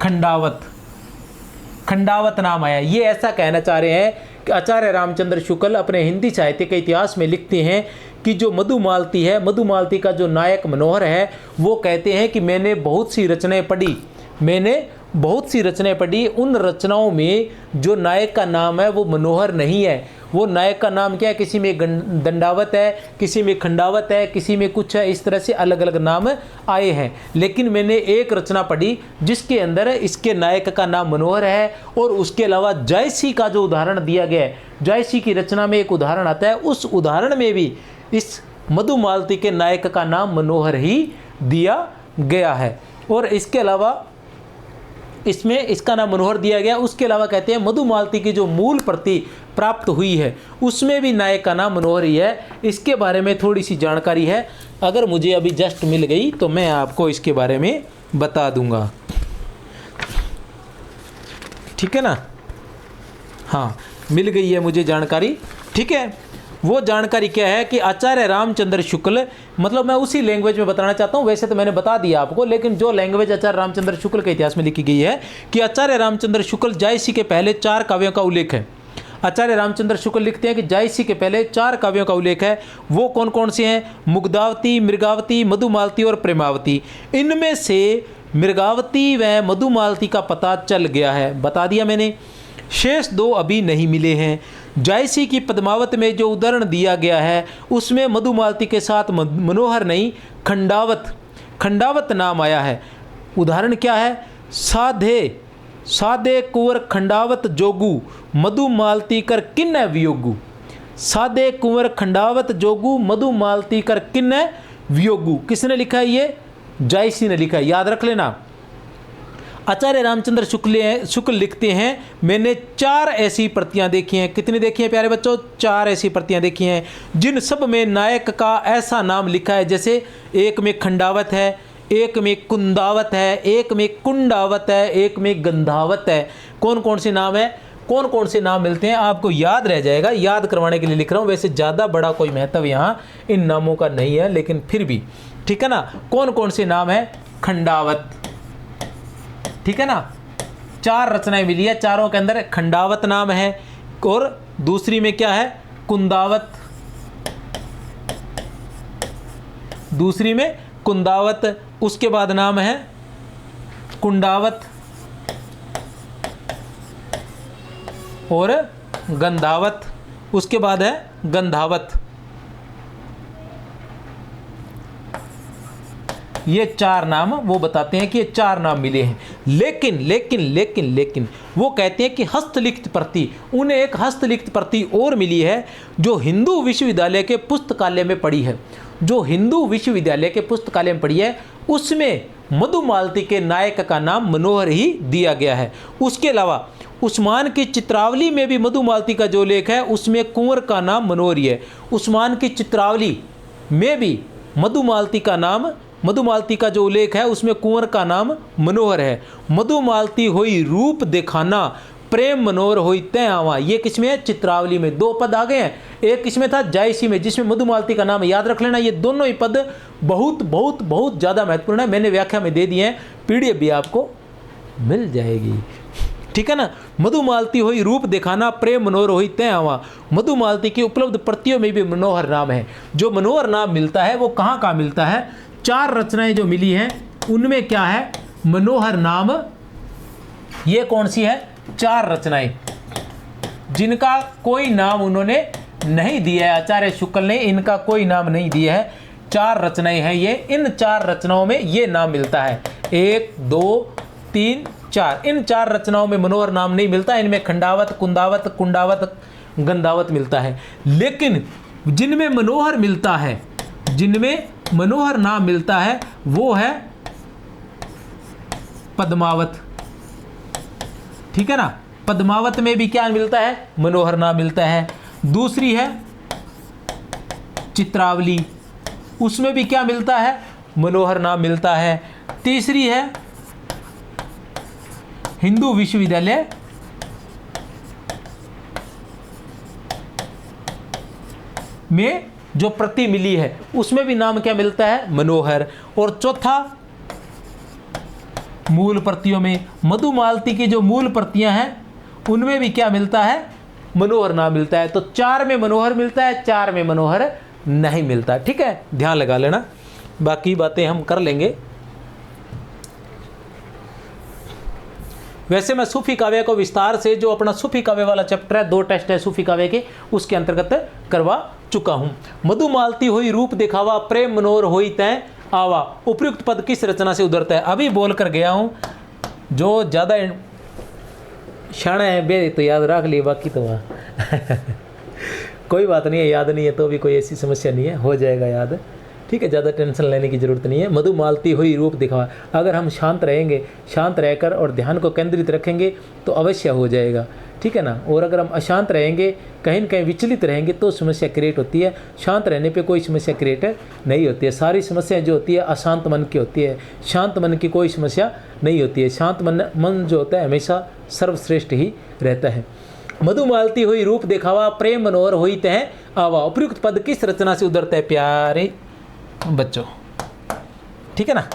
खंडावत। खंडावत नाम आया। ये ऐसा कहना चाह रहे हैं कि आचार्य रामचंद्र शुक्ल अपने हिंदी साहित्य के इतिहास में लिखते हैं कि जो मधुमालती है, मधुमालती का जो नायक मनोहर है, वो कहते हैं कि मैंने बहुत सी रचनाएं पढ़ी, मैंने बहुत सी रचनाएं पढ़ी, उन रचनाओं में जो नायक का नाम है वो मनोहर नहीं है। वो नायक का नाम क्या है? किसी में दंडावत है, किसी में खंडावत है, किसी में कुछ है, इस तरह से अलग अलग नाम आए हैं। लेकिन मैंने एक रचना पढ़ी जिसके अंदर इसके नायक का नाम मनोहर है। और उसके अलावा जयसी का जो उदाहरण दिया गया है, जयसी की रचना में एक उदाहरण आता है, उस उदाहरण में भी इस मधुमालती के नायक का नाम मनोहर ही दिया गया है। और इसके अलावा इसमें इसका नाम मनोहर दिया गया। उसके अलावा कहते हैं मधुमालती की जो मूल प्रति प्राप्त हुई है उसमें भी नायक का नाम मनोहर ही है। इसके बारे में थोड़ी सी जानकारी है, अगर मुझे अभी जस्ट मिल गई तो मैं आपको इसके बारे में बता दूंगा, ठीक है ना। हाँ, मिल गई है मुझे जानकारी, ठीक है। वो जानकारी क्या है कि आचार्य रामचंद्र शुक्ल, मतलब मैं उसी लैंग्वेज में बताना चाहता हूँ, वैसे तो मैंने बता दिया आपको, लेकिन जो लैंग्वेज आचार्य रामचंद्र शुक्ल के इतिहास में लिखी गई है कि आचार्य रामचंद्र शुक्ल जयसी के पहले 4 काव्यों का उल्लेख है। आचार्य रामचंद्र शुक्ल लिखते हैं कि जयसी के पहले 4 काव्यों का उल्लेख है। वो कौन कौन से हैं? मुग्धावती, मृगावती, मधुमालती और प्रेमावती। इनमें से मृगावती व मधुमालती का पता चल गया है, बता दिया मैंने। शेष 2 अभी नहीं मिले हैं। जयसी की पद्मावत में जो उदाहरण दिया गया है उसमें मधुमालती के साथ मनोहर नहीं, खंडावत नाम आया है। उदाहरण क्या है? साधे कुंवर खंडावत जोगू, मधुमालती कर किन्नय वियोगू। साधे कुंवर खंडावत जोगू, मधुमालती कर किन्नय वियोगू। किसने लिखा है? ये जयसी ने लिखा है, याद रख लेना। आचार्य रामचंद्र शुक्ल लिखते हैं मैंने 4 ऐसी प्रतियां देखी हैं। कितनी देखी हैं प्यारे बच्चों? 4 ऐसी प्रतियां देखी हैं जिन सब में नायक का ऐसा नाम लिखा है, जैसे एक में खंडावत है, एक में कुंदावत है, एक में कुंडावत है, एक में गंधावत है। कौन कौन से नाम है? कौन कौन से नाम मिलते हैं आपको याद रह जाएगा, याद करवाने के लिए लिख रहा हूँ। वैसे ज़्यादा बड़ा कोई महत्व यहाँ इन नामों का नहीं है, लेकिन फिर भी ठीक है ना। कौन कौन से नाम है? खंडावत, ठीक है ना। 4 रचनाएं मिली है, चारों के अंदर खंडावत नाम है, और दूसरी में क्या है? कुंदावत, दूसरी में कुंदावत, उसके बाद नाम है कुंडावत और गंधावत, उसके बाद है गंधावत। ये 4 नाम वो बताते हैं कि ये 4 नाम मिले हैं। लेकिन लेकिन लेकिन लेकिन वो कहते हैं कि हस्तलिखित प्रति, उन्हें एक हस्तलिखित प्रति और मिली है जो हिंदू विश्वविद्यालय के पुस्तकालय में पड़ी है। जो हिंदू विश्वविद्यालय के पुस्तकालय में पड़ी है उसमें मधुमालती के नायक का नाम मनोहर ही दिया गया है। उसके अलावा उस्मान की चित्रावली में भी मधुमालती का जो लेख है उसमें कुंवर का नाम मनोहर ही है। उस्मान की चित्रावली में भी मधुमालती का जो उल्लेख है उसमें कुंवर का नाम मनोहर है। मधुमालती होई रूप दिखाना, प्रेम मनोहर होई तय आवा। ये किसमें है? चित्रावली में। 2 पद आ गए हैं। एक किसमें था? जयसी में, जिसमें मधुमालती का नाम, याद रख लेना। ये दोनों ही पद बहुत बहुत बहुत ज़्यादा महत्वपूर्ण है। मैंने व्याख्या में दे दिए हैं, PDF भी आपको मिल जाएगी, ठीक है ना। मधुमालती होई रूप दिखाना, प्रेम मनोहर होई तय आवा। मधुमालती की उपलब्ध प्रतियों में भी मनोहर नाम है। जो मनोहर नाम मिलता है वो कहाँ कहाँ मिलता है? 4 रचनाएं जो मिली हैं उनमें क्या है? मनोहर नाम। ये कौन सी है? 4 रचनाएं जिनका कोई नाम उन्होंने नहीं दिया है, आचार्य शुक्ल ने इनका कोई नाम नहीं दिया है। 4 रचनाएं हैं ये। इन 4 रचनाओं में ये नाम मिलता है, 1 2 3 4। इन 4 रचनाओं में मनोहर नाम नहीं मिलता। इनमें खंडावत, कुंदावत, कुंडावत, गंधावत मिलता है। लेकिन जिनमें मनोहर मिलता है, जिनमें मनोहर नाम मिलता है वो है पद्मावत, ठीक है ना। पद्मावत में भी क्या मिलता है? मनोहर नाम मिलता है। दूसरी है चित्रावली, उसमें भी क्या मिलता है? मनोहर नाम मिलता है। तीसरी है हिंदू विश्वविद्यालय में जो प्रति मिली है उसमें भी नाम क्या मिलता है? मनोहर। और चौथा मूल प्रतियों में मधुमालती की जो मूल प्रतियां हैं उनमें भी क्या मिलता है? मनोहर नाम मिलता है। तो 4 में मनोहर मिलता है, 4 में मनोहर नहीं मिलता। ठीक है, ध्यान लगा लेना, बाकी बातें हम कर लेंगे। वैसे मैं सूफी काव्य को विस्तार से, जो अपना सूफी काव्य वाला चैप्टर है, 2 टेस्ट है सूफी काव्य के, उसके अंतर्गत करवा चुका हूं। मधुमालती होई रूप दिखावा, प्रेम मनोहर होई तय आवा, उपयुक्त पद किस रचना से उधरता है? अभी बोल कर गया हूं, जो ज़्यादा क्षण है बे तो याद रख लिए, बाकी तो कोई बात नहीं है, याद नहीं है तो भी कोई ऐसी समस्या नहीं है, हो जाएगा याद। ठीक है, ज़्यादा टेंशन लेने की ज़रूरत नहीं है। मधुमालती हुई रूप दिखावा, अगर हम शांत रहेंगे, शांत रहकर और ध्यान को केंद्रित रखेंगे तो अवश्य हो जाएगा। ठीक है ना। और अगर हम अशांत रहेंगे, कहीं न कहीं विचलित रहेंगे तो समस्या क्रिएट होती है। शांत रहने पे कोई समस्या क्रिएट नहीं होती है। सारी समस्याएं जो होती है अशांत मन की होती है, शांत मन की कोई समस्या नहीं होती है। शांत मन जो होता है हमेशा सर्वश्रेष्ठ ही रहता है। मधुमालती हुई रूप दिखावा, प्रेम मनोहर हुई तह आवा, उपयुक्त पद किस रचना से उधरता है प्यारे बच्चों? ठीक है ना।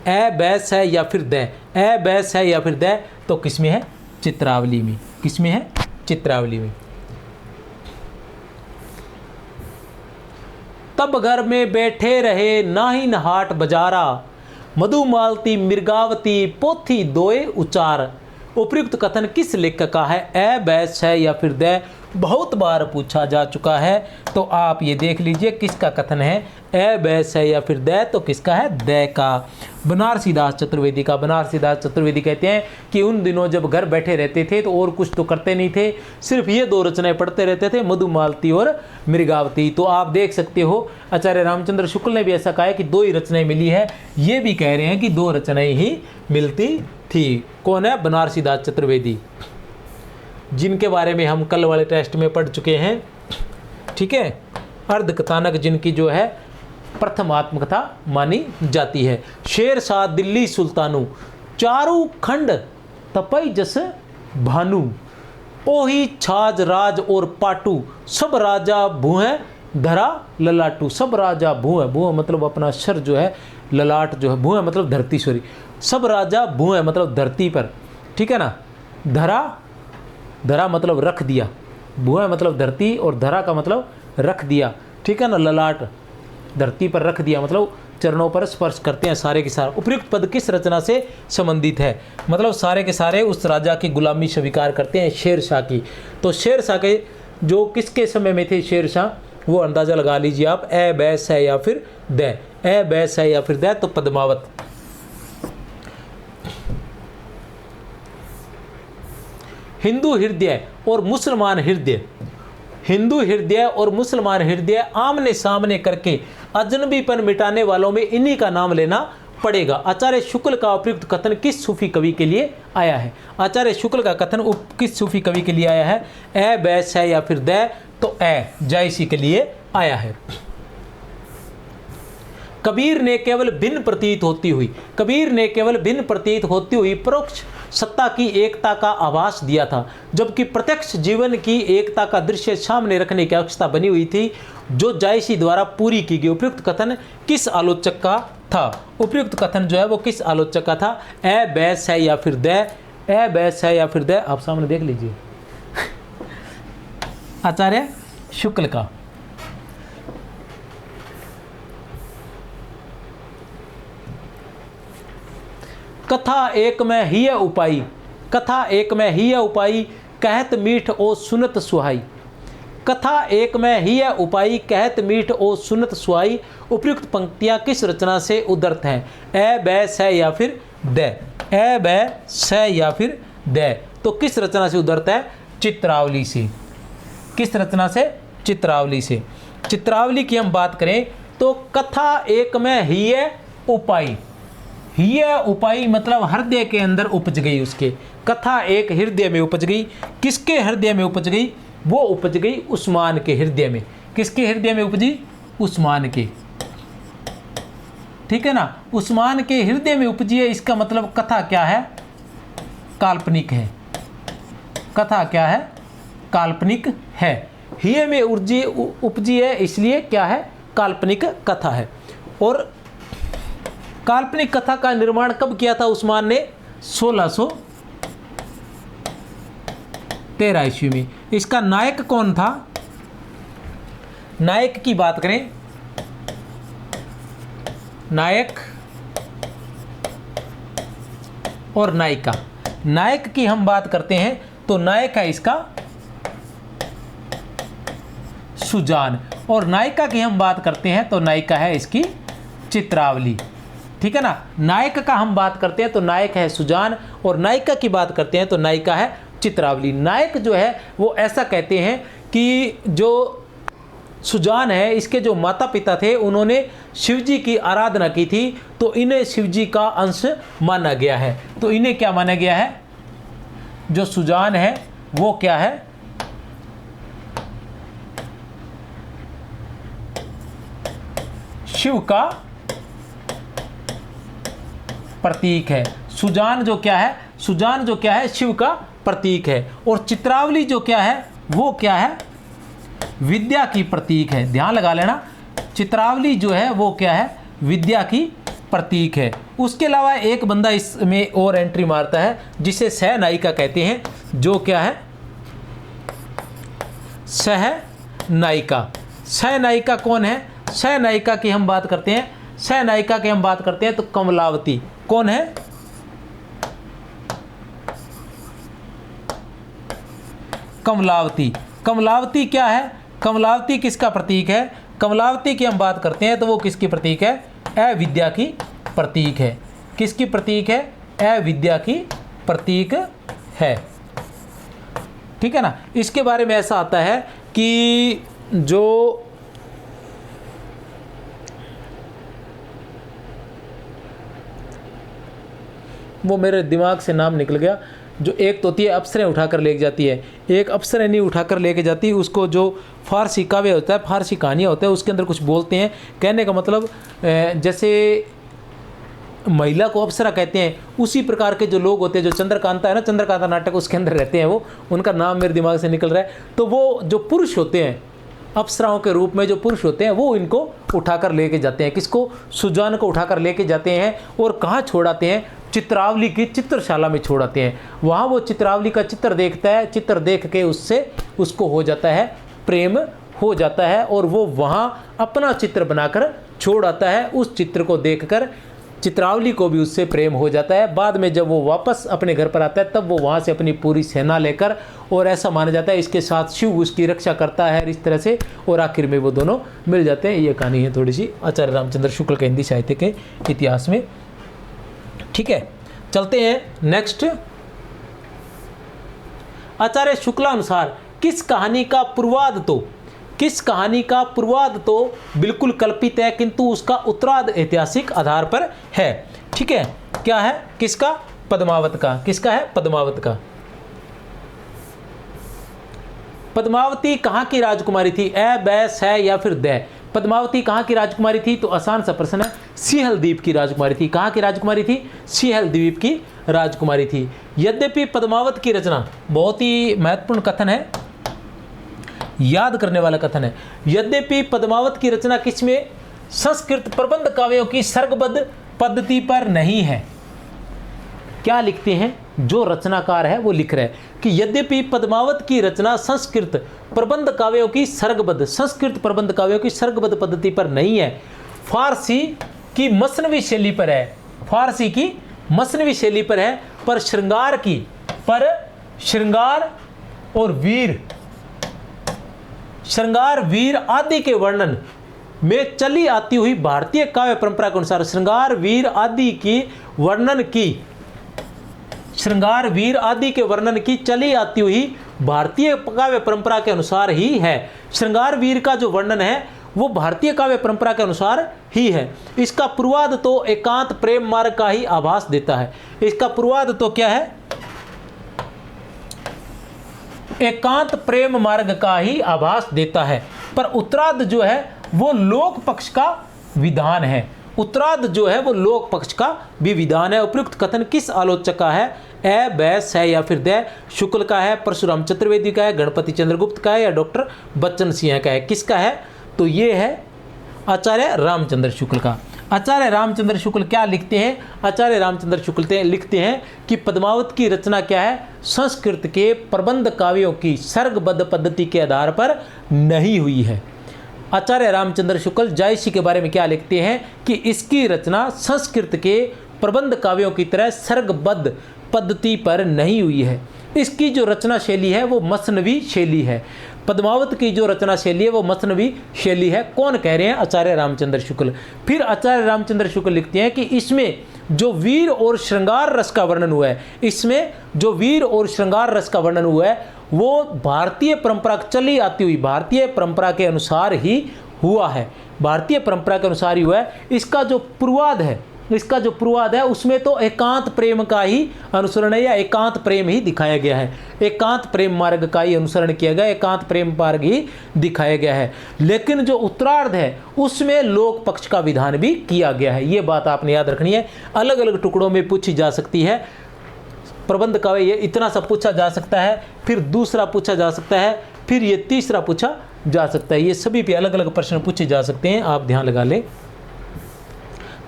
ए बैस है या फिर द, ए बैस है या फिर द, तो किसमें है? चित्रावली में। किसमें है? चित्रावली में। तब घर में बैठे रहे नाही नहाट बजारा, मधुमालती मृगावती पोथी दोए उचार, उपयुक्त कथन किस लेखक का है? ए बैस है या फिर द, बहुत बार पूछा जा चुका है, तो आप ये देख लीजिए किसका कथन है। ए बैस है या फिर द, तो किसका है? द का, बनारसीदास चतुर्वेदी का। बनारसीदास चतुर्वेदी कहते हैं कि उन दिनों जब घर बैठे रहते थे तो और कुछ तो करते नहीं थे, सिर्फ ये 2 रचनाएं पढ़ते रहते थे, मधुमालती और मृगावती। तो आप देख सकते हो आचार्य रामचंद्र शुक्ल ने भी ऐसा कहा है कि 2 ही रचनाएं मिली है। ये भी कह रहे हैं कि 2 रचनाएं ही मिलती थी। कौन है? बनारसीदास चतुर्वेदी, जिनके बारे में हम कल वाले टेस्ट में पढ़ चुके हैं। ठीक है, अर्धकथानक जिनकी जो है प्रथम आत्मकथा मानी जाती है। शेर शाह दिल्ली सुल्तानू, चारू खंड तपई जस भानु, ओही छाज राज और पाटू, सब राजा भूहे धरा ललाटू। सब राजा भूहे, भूहे मतलब अपना सर जो है, ललाट जो है, भूहे मतलब धरती, सॉरी, सब राजा भूहे मतलब धरती पर। ठीक है ना। धरा, धरा मतलब रख दिया, भूहे मतलब धरती और धरा का मतलब रख दिया। ठीक है ना। ललाट धरती पर रख दिया मतलब चरणों पर स्पर्श करते हैं सारे के सारे। उपयुक्त पद किस रचना से संबंधित है? मतलब सारे के सारे उस राजा की गुलामी स्वीकार करते हैं, शेरशाह की। तो शेरशाह के जो किसके समय में थे शेरशाह, वो अंदाज़ा लगा लीजिए आप। ए बैस है या फिर द, ए बैस है या फिर द, तो पद्मावत। हिंदू हृदय और मुसलमान हृदय, हिंदू हृदय और मुसलमान हृदय आमने सामने करके अजनबीपन मिटाने वालों में इन्हीं का नाम लेना पड़ेगा। आचार्य शुक्ल का उपयुक्त कथन किस सूफी कवि के लिए आया है? आचार्य शुक्ल का कथन किस सूफी कवि के लिए आया है? ए बैस है या फिर द, तो ए जायसी के लिए आया है। कबीर ने केवल भिन्न प्रतीत होती हुई, कबीर ने केवल भिन्न प्रतीत होती हुई परोक्ष सत्ता की एकता का आभास दिया था, जबकि प्रत्यक्ष जीवन की एकता का दृश्य सामने रखने की आवश्यकता बनी हुई थी, जो जायसी द्वारा पूरी की गई। उपयुक्त कथन किस आलोचक का था? उपयुक्त कथन जो है वो किस आलोचक का था? ए बैस है या फिर द, ए बैस है या फिर द, आप सामने देख लीजिए। आचार्य शुक्ल का। कथा एक में ही उपाई, कथा एक में ही उपाई, कहत मीठ ओ सुनत सुहाई। कथा एक में ही उपाई, कहत मीठ ओ सुनत सुहाई। उपयुक्त पंक्तियां किस रचना से उद्धृत हैं? ए बैस है या फिर द, ए बैस है या फिर द, तो किस रचना से उद्धृत है? चित्रावली से। किस रचना से? चित्रावली से। चित्रावली की हम बात करें तो कथा एक में ही उपाई, हिय उपाई मतलब हृदय के अंदर उपज गई उसके। कथा एक हृदय में उपज गई। किसके हृदय में उपज गई? वो उपज गई उस्मान के हृदय में। किसके हृदय में उपजी? उस्मान के। ठीक है ना, उस्मान के हृदय में उपजी है। इसका मतलब कथा क्या है? काल्पनिक है। कथा क्या है? काल्पनिक है। हिय में उपजी है, इसलिए क्या है? काल्पनिक कथा है। और काल्पनिक कथा का निर्माण कब किया था उस्मान ने? 1613 ईस्वी में। इसका नायक कौन था? नायक की बात करें, नायक और नायिका। नायक की हम बात करते हैं तो नायक है इसका सुजान, और नायिका की हम बात करते हैं तो नायिका है इसकी चित्रावली। ठीक है ना, नायक का हम बात करते हैं तो नायक है सुजान, और नायिका की बात करते हैं तो नायिका है चित्रावली। नायक जो है वो ऐसा कहते हैं कि जो सुजान है, इसके जो माता पिता थे उन्होंने शिवजी की आराधना की थी, तो इन्हें शिवजी का अंश माना गया है। तो इन्हें क्या माना गया है? जो सुजान है वो क्या है? शिव का प्रतीक है। सुजान जो क्या है? सुजान जो क्या है? शिव का प्रतीक है। और चित्रावली जो क्या है? वो क्या है? विद्या की प्रतीक है। ध्यान लगा लेना, चित्रावली जो है वो क्या है? विद्या की प्रतीक है। उसके अलावा एक बंदा इसमें और एंट्री मारता है जिसे सह नायिका कहते हैं, जो क्या है? सह नायिका। सह नायिका कौन है? सह नायिका की हम बात करते हैं, सह नायिका की हम बात करते हैं तो कमलावती। कौन है? कमलावती। कमलावती क्या है? कमलावती किसका प्रतीक है? कमलावती की हम बात करते हैं तो वो किसकी प्रतीक है? अविद्या की प्रतीक है। किसकी प्रतीक है? अविद्या की प्रतीक है। ठीक है ना, इसके बारे में ऐसा आता है कि जो वो मेरे दिमाग से नाम निकल गया, जो एक तो होती है अप्सरें उठाकर लेके जाती है, एक अप्सरें नहीं उठाकर लेके जाती, उसको जो फारसी काव्य होता है, फारसी कहानियाँ होता है, उसके अंदर कुछ बोलते हैं। कहने का मतलब जैसे महिला को अप्सरा कहते हैं, उसी प्रकार के जो लोग होते हैं, जो चंद्रकांता है ना, चंद्रकांता नाटक उसके अंदर रहते हैं, वो उनका नाम मेरे दिमाग से निकल रहा है। तो वो जो पुरुष होते हैं, अप्सराओं के रूप में जो पुरुष होते हैं, वो इनको उठाकर लेके जाते हैं। किसको? सुजान को उठाकर लेके जाते हैं। और कहाँ छोड़ाते हैं? चित्रावली की चित्रशाला में छोड़ाते हैं। वहाँ वो चित्रावली का चित्र देखता है, चित्र देख के उससे उसको हो जाता है प्रेम हो जाता है, और वो वहाँ अपना चित्र बनाकर छोड़ आता है। उस चित्र को देखकर चित्रावली को भी उससे प्रेम हो जाता है। बाद में जब वो वापस अपने घर पर आता है तब वो वहाँ से अपनी पूरी सेना लेकर, और ऐसा माना जाता है इसके साथ शिव उसकी रक्षा करता है इस तरह से, और आखिर में वो दोनों मिल जाते हैं। ये कहानी है थोड़ी सी आचार्य रामचंद्र शुक्ल के हिंदी साहित्य के इतिहास में। ठीक है, चलते हैं नेक्स्ट। आचार्य शुक्लानुसार किस कहानी का पूर्वाध तो बिल्कुल कल्पित है, किंतु उसका उत्तरार्ध ऐतिहासिक आधार पर है। ठीक है, क्या है? किसका? पद्मावत का। किसका है? पद्मावत का। पद्मावती कहाँ की राजकुमारी थी? बैस है या फिर द? पद्मावती कहाँ की राजकुमारी थी? तो आसान सा प्रश्न है। सिंहल द्वीप की राजकुमारी थी। कहाँ की राजकुमारी थी? सिंहल द्वीप की राजकुमारी थी। यद्यपि पद्मावत की रचना, बहुत ही महत्वपूर्ण कथन है, याद करने वाला कथन है। यद्यपि पद्मावत की रचना किसमें? संस्कृत प्रबंध काव्यों की सर्गबद्ध पद्धति पर नहीं है। क्या लिखते हैं? जो रचनाकार है वो लिख रहे हैं कि यद्यपि पद्मावत की रचना संस्कृत प्रबंध काव्यों की सर्गबद्ध पद्धति पर नहीं है, फारसी की मसनवी शैली पर है। फारसी की मसनवी शैली पर है, पर श्रृंगार वीर आदि के वर्णन में चली आती हुई भारतीय काव्य परंपरा के अनुसार, श्रृंगार वीर आदि के वर्णन की चली आती हुई भारतीय काव्य परंपरा के अनुसार ही है। श्रृंगार वीर का जो वर्णन है वो भारतीय काव्य परंपरा के अनुसार ही है। इसका पूर्वाध तो एकांत प्रेम मार्ग का ही आभास देता है। इसका पूर्वाध तो क्या है? एकांत प्रेम मार्ग का ही आभास देता है। पर उत्तरार्ध जो है वो लोक पक्ष का विधान है। उत्तरार्ध जो है वो लोक पक्ष का भी विधान है। उपयुक्त कथन किस आलोचक का है? ए, बै, स या फिर द शुक्ल का है, परशुराम चतुर्वेदी का है, गणपति चंद्रगुप्त का है या डॉक्टर बच्चन सिंह का है? किसका है? तो ये है आचार्य रामचंद्र शुक्ल का। आचार्य रामचंद्र शुक्ल क्या लिखते हैं? आचार्य रामचंद्र शुक्ल लिखते हैं कि पद्मावत की रचना क्या है? संस्कृत के प्रबंध काव्यों की सर्गबद्ध पद्धति के आधार पर नहीं हुई है। आचार्य रामचंद्र शुक्ल जायसी के बारे में क्या लिखते हैं कि इसकी रचना संस्कृत के प्रबंध काव्यों की तरह सर्गबद्ध पद्धति पर नहीं हुई है। इसकी जो रचना शैली है वो मसनवी शैली है। पद्मावत की जो रचना शैली है वो मसनवी शैली है। कौन कह रहे हैं? आचार्य रामचंद्र शुक्ल। फिर आचार्य रामचंद्र शुक्ल लिखते हैं कि इसमें जो वीर और श्रृंगार रस का वर्णन हुआ है, इसमें जो वीर और श्रृंगार रस का वर्णन हुआ है वो भारतीय परंपरा चली आती हुई भारतीय परंपरा के अनुसार ही हुआ है। भारतीय परंपरा के अनुसार ही हुआ है। इसका जो पूर्वाध है उसमें तो एकांत प्रेम का ही अनुसरण है या एकांत प्रेम ही दिखाया गया है। एकांत प्रेम मार्ग का ही अनुसरण किया गया, एकांत प्रेम मार्ग ही दिखाया गया है। लेकिन जो उत्तरार्ध है उसमें लोक पक्ष का विधान भी किया गया है। ये बात आपने याद रखनी है। अलग अलग टुकड़ों में पूछी जा सकती है। प्रबंध काव्य ये इतना सा पूछा जा सकता है, फिर दूसरा पूछा जा सकता है, फिर ये तीसरा पूछा जा सकता है। ये सभी पे अलग अलग प्रश्न पूछे जा सकते हैं, आप ध्यान लगा लें।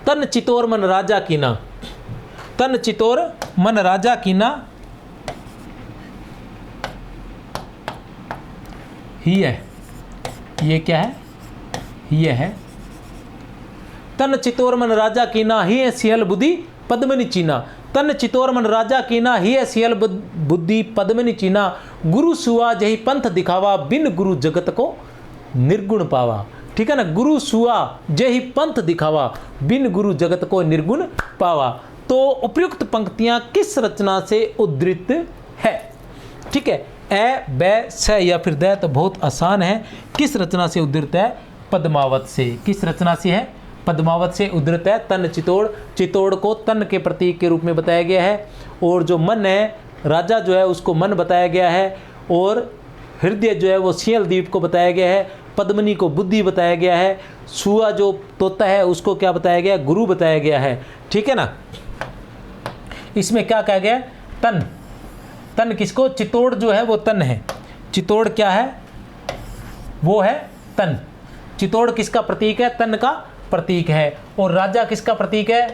तन चितौर मन राजा कीना, तन चितौर मन राजा कीना ही है। ये क्या है? ये है तन चितौर मन राजा कीना ही है सियल बुद्धि पद्मनि चीना। तन चितौर मन राजा कीना ही है सियल बुद्धि पद्मनि चीना। गुरु सुआ जही पंथ दिखावा बिन गुरु जगत को निर्गुण पावा। ठीक है ना? गुरु सुआ जही पंथ दिखावा बिन गुरु जगत को निर्गुण पावा। तो उपयुक्त पंक्तियां किस रचना से उद्धृत है? ठीक है, ए, बै, स या फिर द तो बहुत आसान है। किस रचना से उद्धृत है? पद्मावत से। किस रचना से है? पद्मावत से उद्धृत है। तन चितौड़, चितौड़ को तन के प्रतीक के रूप में बताया गया है। और जो मन है, राजा जो है उसको मन बताया गया है। और हृदय जो है वो सियल द्वीप को बताया गया है। पद्मनी को बुद्धि बताया गया है। सुआ जो तोता है उसको क्या बताया गया? गुरु बताया गया है। ठीक है ना? इसमें क्या कहा गया? तन। तन किसको? चितौड़ जो है वो तन है। चितौड़ क्या है? वो है तन। चितौड़ किसका प्रतीक है? तन का प्रतीक है। और राजा किसका प्रतीक है?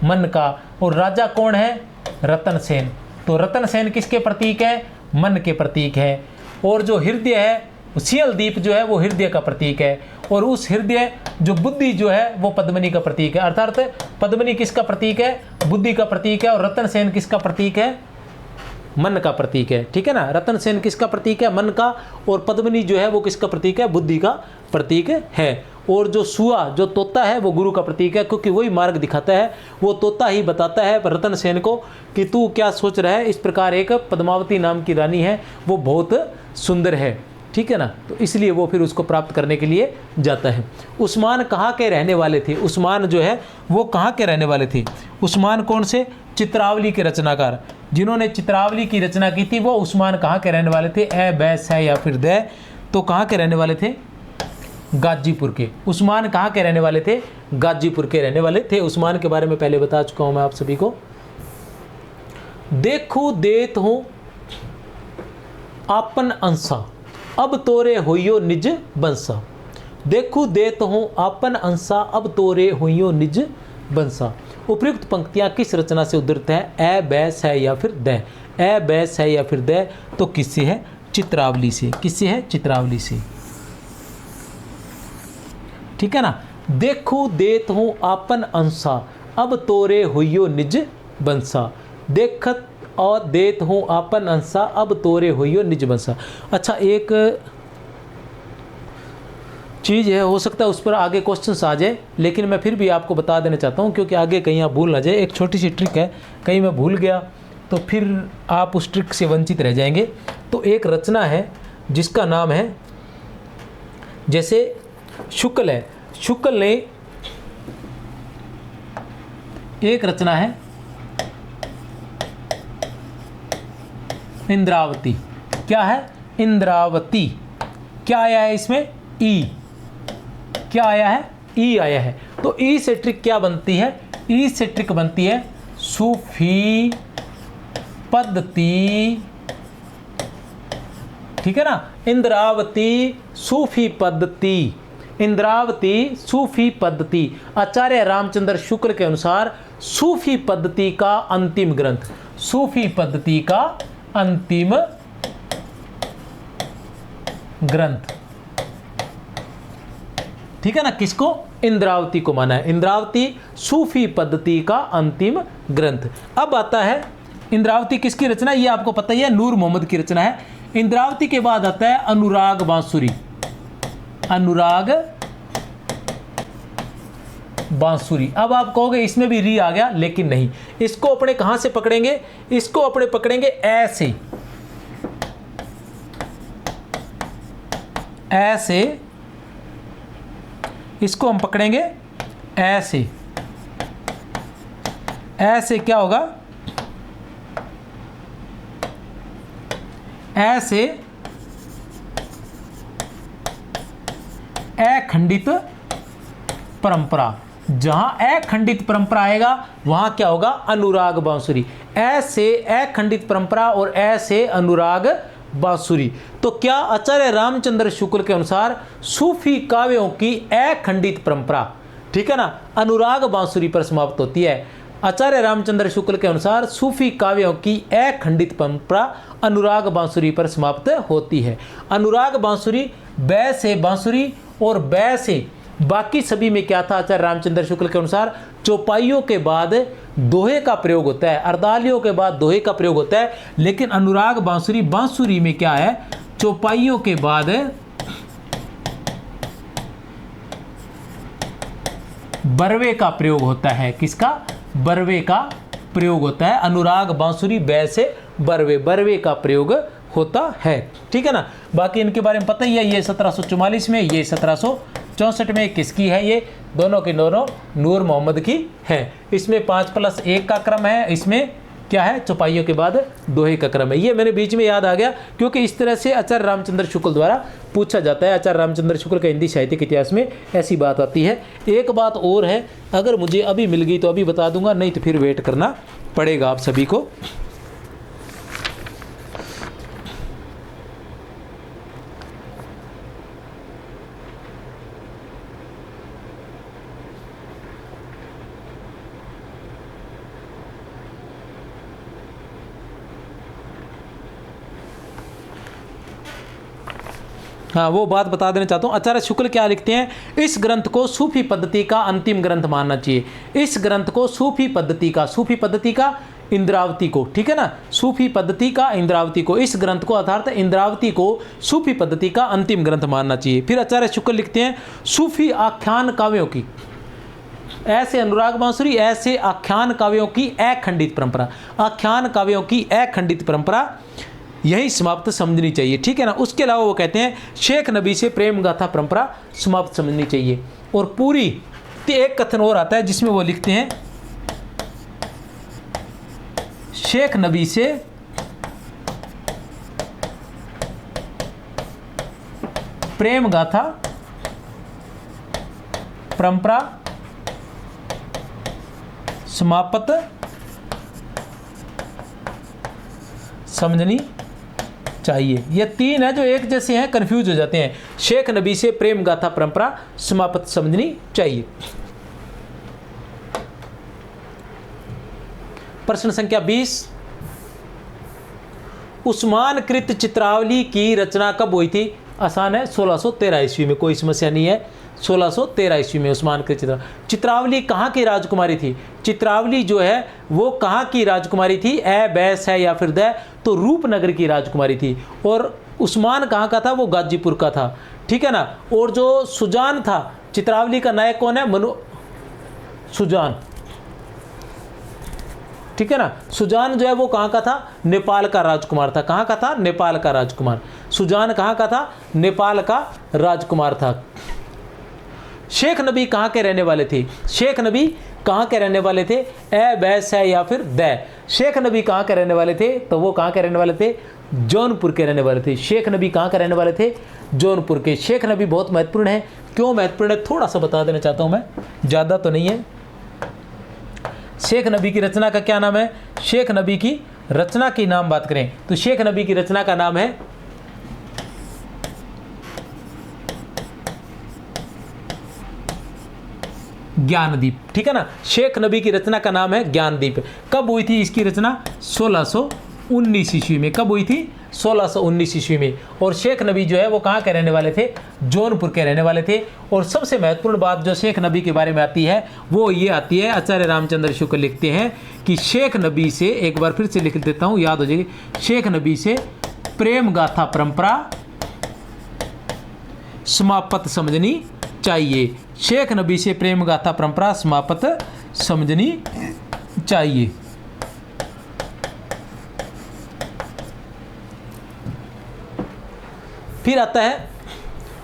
मन का। और राजा कौन है? रतन सेन। तो रतन सेन किसके प्रतीक है? मन के प्रतीक है। और जो हृदय है, सियल द्वीप जो है वो हृदय का प्रतीक है। और उस हृदय जो बुद्धि जो है वो पद्मनी का प्रतीक है। अर्थात पद्मनी किसका प्रतीक है? बुद्धि का प्रतीक है। और रतन सेन किसका प्रतीक है? मन का प्रतीक है। ठीक है ना? रतन सेन किसका प्रतीक है? मन का। और पद्मनी जो है वो किसका प्रतीक है? बुद्धि का प्रतीक है। और जो सुआ जो तोता है वो गुरु का प्रतीक है, क्योंकि वही मार्ग दिखाता है। वो तोता ही बताता है रतन सेन को कि तू क्या सोच रहा है। इस प्रकार एक पद्मावती नाम की रानी है, वो बहुत सुंदर है। ठीक है ना? तो इसलिए वो फिर उसको प्राप्त करने के लिए जाता है। उस्मान कहाँ के रहने वाले थे? उस्मान जो है वो कहाँ के रहने वाले थे? उस्मान कौन से? चित्रावली के रचनाकार। जिन्होंने चित्रावली की रचना की थी वो उस्मान कहाँ के रहने वाले थे? ए, बै, स या फिर द तो कहाँ के रहने वाले थे? गाजीपुर के। उस्मान कहाँ के रहने वाले थे? गाजीपुर के रहने वाले थे। उस्मान के बारे में पहले बता चुका हूँ मैं आप सभी को। देखू देत हूँ आपन अंसा अब तोरे होइयो निज बंसा। देखू देत हूँ आपन अंसा अब तोरे होइयो निज बंसा। उपयुक्त पंक्तियाँ किस रचना से उद्धृत है? ए, बै, स या फिर द। ए, बै, स या फिर द तो किससे है? चित्रावली से। किससे है? चित्रावली से। ठीक है ना? देखू देत हूँ आपन अंसा अब तोरे हुइयो निज बंसा। देखत और देत हूँ आपन अंसा अब तोरे हुइयो निज बंसा। अच्छा, एक चीज़ है, हो सकता है उस पर आगे क्वेश्चंस आ जाए, लेकिन मैं फिर भी आपको बता देना चाहता हूँ क्योंकि आगे कहीं आप भूल ना जाए। एक छोटी सी ट्रिक है, कहीं मैं भूल गया तो फिर आप उस ट्रिक से वंचित रह जाएंगे। तो एक रचना है जिसका नाम है, जैसे शुक्ल है, शुक्ल ने एक रचना है इंद्रावती। क्या है? इंद्रावती। क्या आया है इसमें? ई। क्या आया है? ई आया है। तो ई से ट्रिक क्या बनती है? ई से ट्रिक बनती है सूफी पद्धति, ठीक है ना। इंद्रावती सूफी पद्धति, इंद्रावती सूफी पद्धति। आचार्य रामचंद्र शुक्ल के अनुसार सूफी पद्धति का अंतिम ग्रंथ, सूफी पद्धति का अंतिम ग्रंथ, ठीक है ना। किसको? इंद्रावती को माना है। इंद्रावती सूफी पद्धति का अंतिम ग्रंथ। अब आता है इंद्रावती किसकी रचना? ये आपको पता ही है, नूर मोहम्मद की रचना है। इंद्रावती के बाद आता है अनुराग बांसुरी। अनुराग बांसुरी। अब आप कहोगे इसमें भी री आ गया, लेकिन नहीं। इसको अपने कहां से पकड़ेंगे? इसको अपने पकड़ेंगे ऐसे, ऐसे। इसको हम पकड़ेंगे ऐसे, ऐसे। क्या होगा? ऐसे अखंडित परंपरा। जहां अखंडित परंपरा आएगा वहां क्या होगा? अनुराग बांसुरी। ऐसे अखंडित परंपरा और ऐसे अनुराग बांसुरी। तो क्या आचार्य रामचंद्र शुक्ल के अनुसार सूफी काव्यों की अखंडित परंपरा, ठीक है ना, अनुराग बांसुरी पर समाप्त होती है। आचार्य रामचंद्र शुक्ल के अनुसार सूफी काव्यों की अखंडित परंपरा अनुराग बांसुरी पर समाप्त होती है। अनुराग बांसुरी, बै से बांसुरी और बै से बाकी सभी में क्या था? आचार्य रामचंद्र शुक्ल के अनुसार चौपाइयों के बाद दोहे का प्रयोग होता है, अर्दालियों के बाद दोहे का प्रयोग होता है। लेकिन अनुराग बांसुरी, बांसुरी में क्या है? चौपाइयों के बाद बरवे का प्रयोग होता है। किसका? बरवे का प्रयोग होता है। अनुराग बांसुरी बै से बरवे, बरवे का प्रयोग होता है, ठीक है ना। बाकी इनके बारे में पता ही है, ये 1744 में, ये 1764 में। किसकी है? ये दोनों के दोनों नूर मोहम्मद की है। इसमें 5+1 का क्रम है, इसमें क्या है? चौपाइयों के बाद दोहे का क्रम है। ये मेरे बीच में याद आ गया क्योंकि इस तरह से आचार्य रामचंद्र शुक्ल द्वारा पूछा जाता है। आचार्य रामचंद्र शुक्ल का हिंदी साहित्यिक इतिहास में ऐसी बात आती है। एक बात और है, अगर मुझे अभी मिल गई तो अभी बता दूंगा, नहीं तो फिर वेट करना पड़ेगा आप सभी को। हाँ, वो बात बता देना चाहता हूँ। आचार्य शुक्ल क्या लिखते हैं? इस ग्रंथ को सूफी पद्धति का अंतिम ग्रंथ मानना चाहिए। इस ग्रंथ को सूफी पद्धति का, सूफी पद्धति का इंद्रावती को, ठीक है ना, सूफी पद्धति का इंद्रावती को, इस ग्रंथ को अर्थात इंद्रावती को सूफी पद्धति का अंतिम ग्रंथ मानना चाहिए। फिर आचार्य शुक्ल लिखते हैं सूफी आख्यान काव्यों की, ऐसे अनुराग बांसुरी, ऐसे आख्यान काव्यों की अखंडित परंपरा, आख्यान काव्यों की अखंडित परंपरा यही समाप्त समझनी चाहिए, ठीक है ना। उसके अलावा वो कहते हैं शेख नबी से प्रेम गाथा परंपरा समाप्त समझनी चाहिए। और पूरी एक कथन और आता है जिसमें वो लिखते हैं शेख नबी से प्रेम गाथा परंपरा समाप्त समझनी चाहिए। ये तीन है जो एक जैसे हैं, कंफ्यूज हो जाते हैं। शेख नबी से प्रेम गाथा परंपरा समाप्त समझनी चाहिए। प्रश्न संख्या 20, उस्मान कृत चित्रावली की रचना कब हुई थी? आसान है, 1613 ईस्वी में, कोई समस्या नहीं है। 1613 ईस्वी में उस्मान कृत चित्रावली कहाँ की राजकुमारी थी? चित्रावली जो है वो कहाँ की राजकुमारी थी? बैस है या फिर द, तो रूपनगर की राजकुमारी थी। और उस्मान कहाँ का था? वो गाजीपुर का था, ठीक है ना। और जो सुजान था, चित्रावली का नायक कौन है? सुजान, ठीक है ना। सुजान जो है वो कहाँ का था? नेपाल का राजकुमार था। कहाँ का था? नेपाल का राजकुमार। सुजान कहाँ का था? नेपाल का राजकुमार था। शेख नबी कहाँ के रहने वाले थे? शेख नबी कहाँ के रहने वाले थे? ए, बै, से या फिर दै। शेख नबी कहाँ के रहने वाले थे? तो वो कहाँ के रहने वाले थे? जौनपुर के रहने वाले थे। शेख नबी कहाँ के रहने वाले थे? जौनपुर के। शेख नबी बहुत महत्वपूर्ण है। क्यों महत्वपूर्ण है थोड़ा सा बता देना चाहता हूँ मैं, ज़्यादा तो नहीं है। शेख नबी की रचना का क्या नाम है? शेख नबी की रचना की नाम बात करें तो शेख नबी की रचना का नाम है ज्ञानदीप। ठीक है ना, शेख नबी की रचना का नाम है ज्ञानदीप। कब हुई थी इसकी रचना? 1619 ईस्वी में। कब हुई थी? 1619 ईस्वी में। और शेख नबी जो है वो कहाँ के रहने वाले थे? जौनपुर के रहने वाले थे। और सबसे महत्वपूर्ण बात जो शेख नबी के बारे में आती है वो ये आती है, आचार्य रामचंद्र शुक्ल लिखते हैं कि शेख नबी से, एक बार फिर से लिख देता हूँ याद हो जाएगी, शेख नबी से प्रेम गाथा परंपरा समाप्त समझनी चाहिए। शेख नबी से प्रेम गाथा परंपरा समाप्त समझनी चाहिए। फिर आता है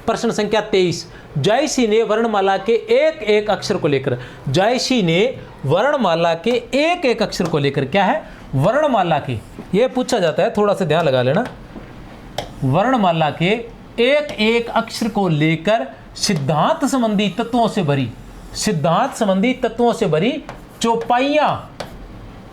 प्रश्न संख्या 23। जायसी ने वर्णमाला के एक एक अक्षर को लेकर, जायसी ने वर्णमाला के एक एक अक्षर को लेकर, क्या है? वर्णमाला के, ये पूछा जाता है, थोड़ा सा ध्यान लगा लेना। वर्णमाला के एक एक अक्षर को लेकर सिद्धांत संबंधी तत्वों से भरी, सिद्धांत संबंधी तत्वों से भरी चौपाइयां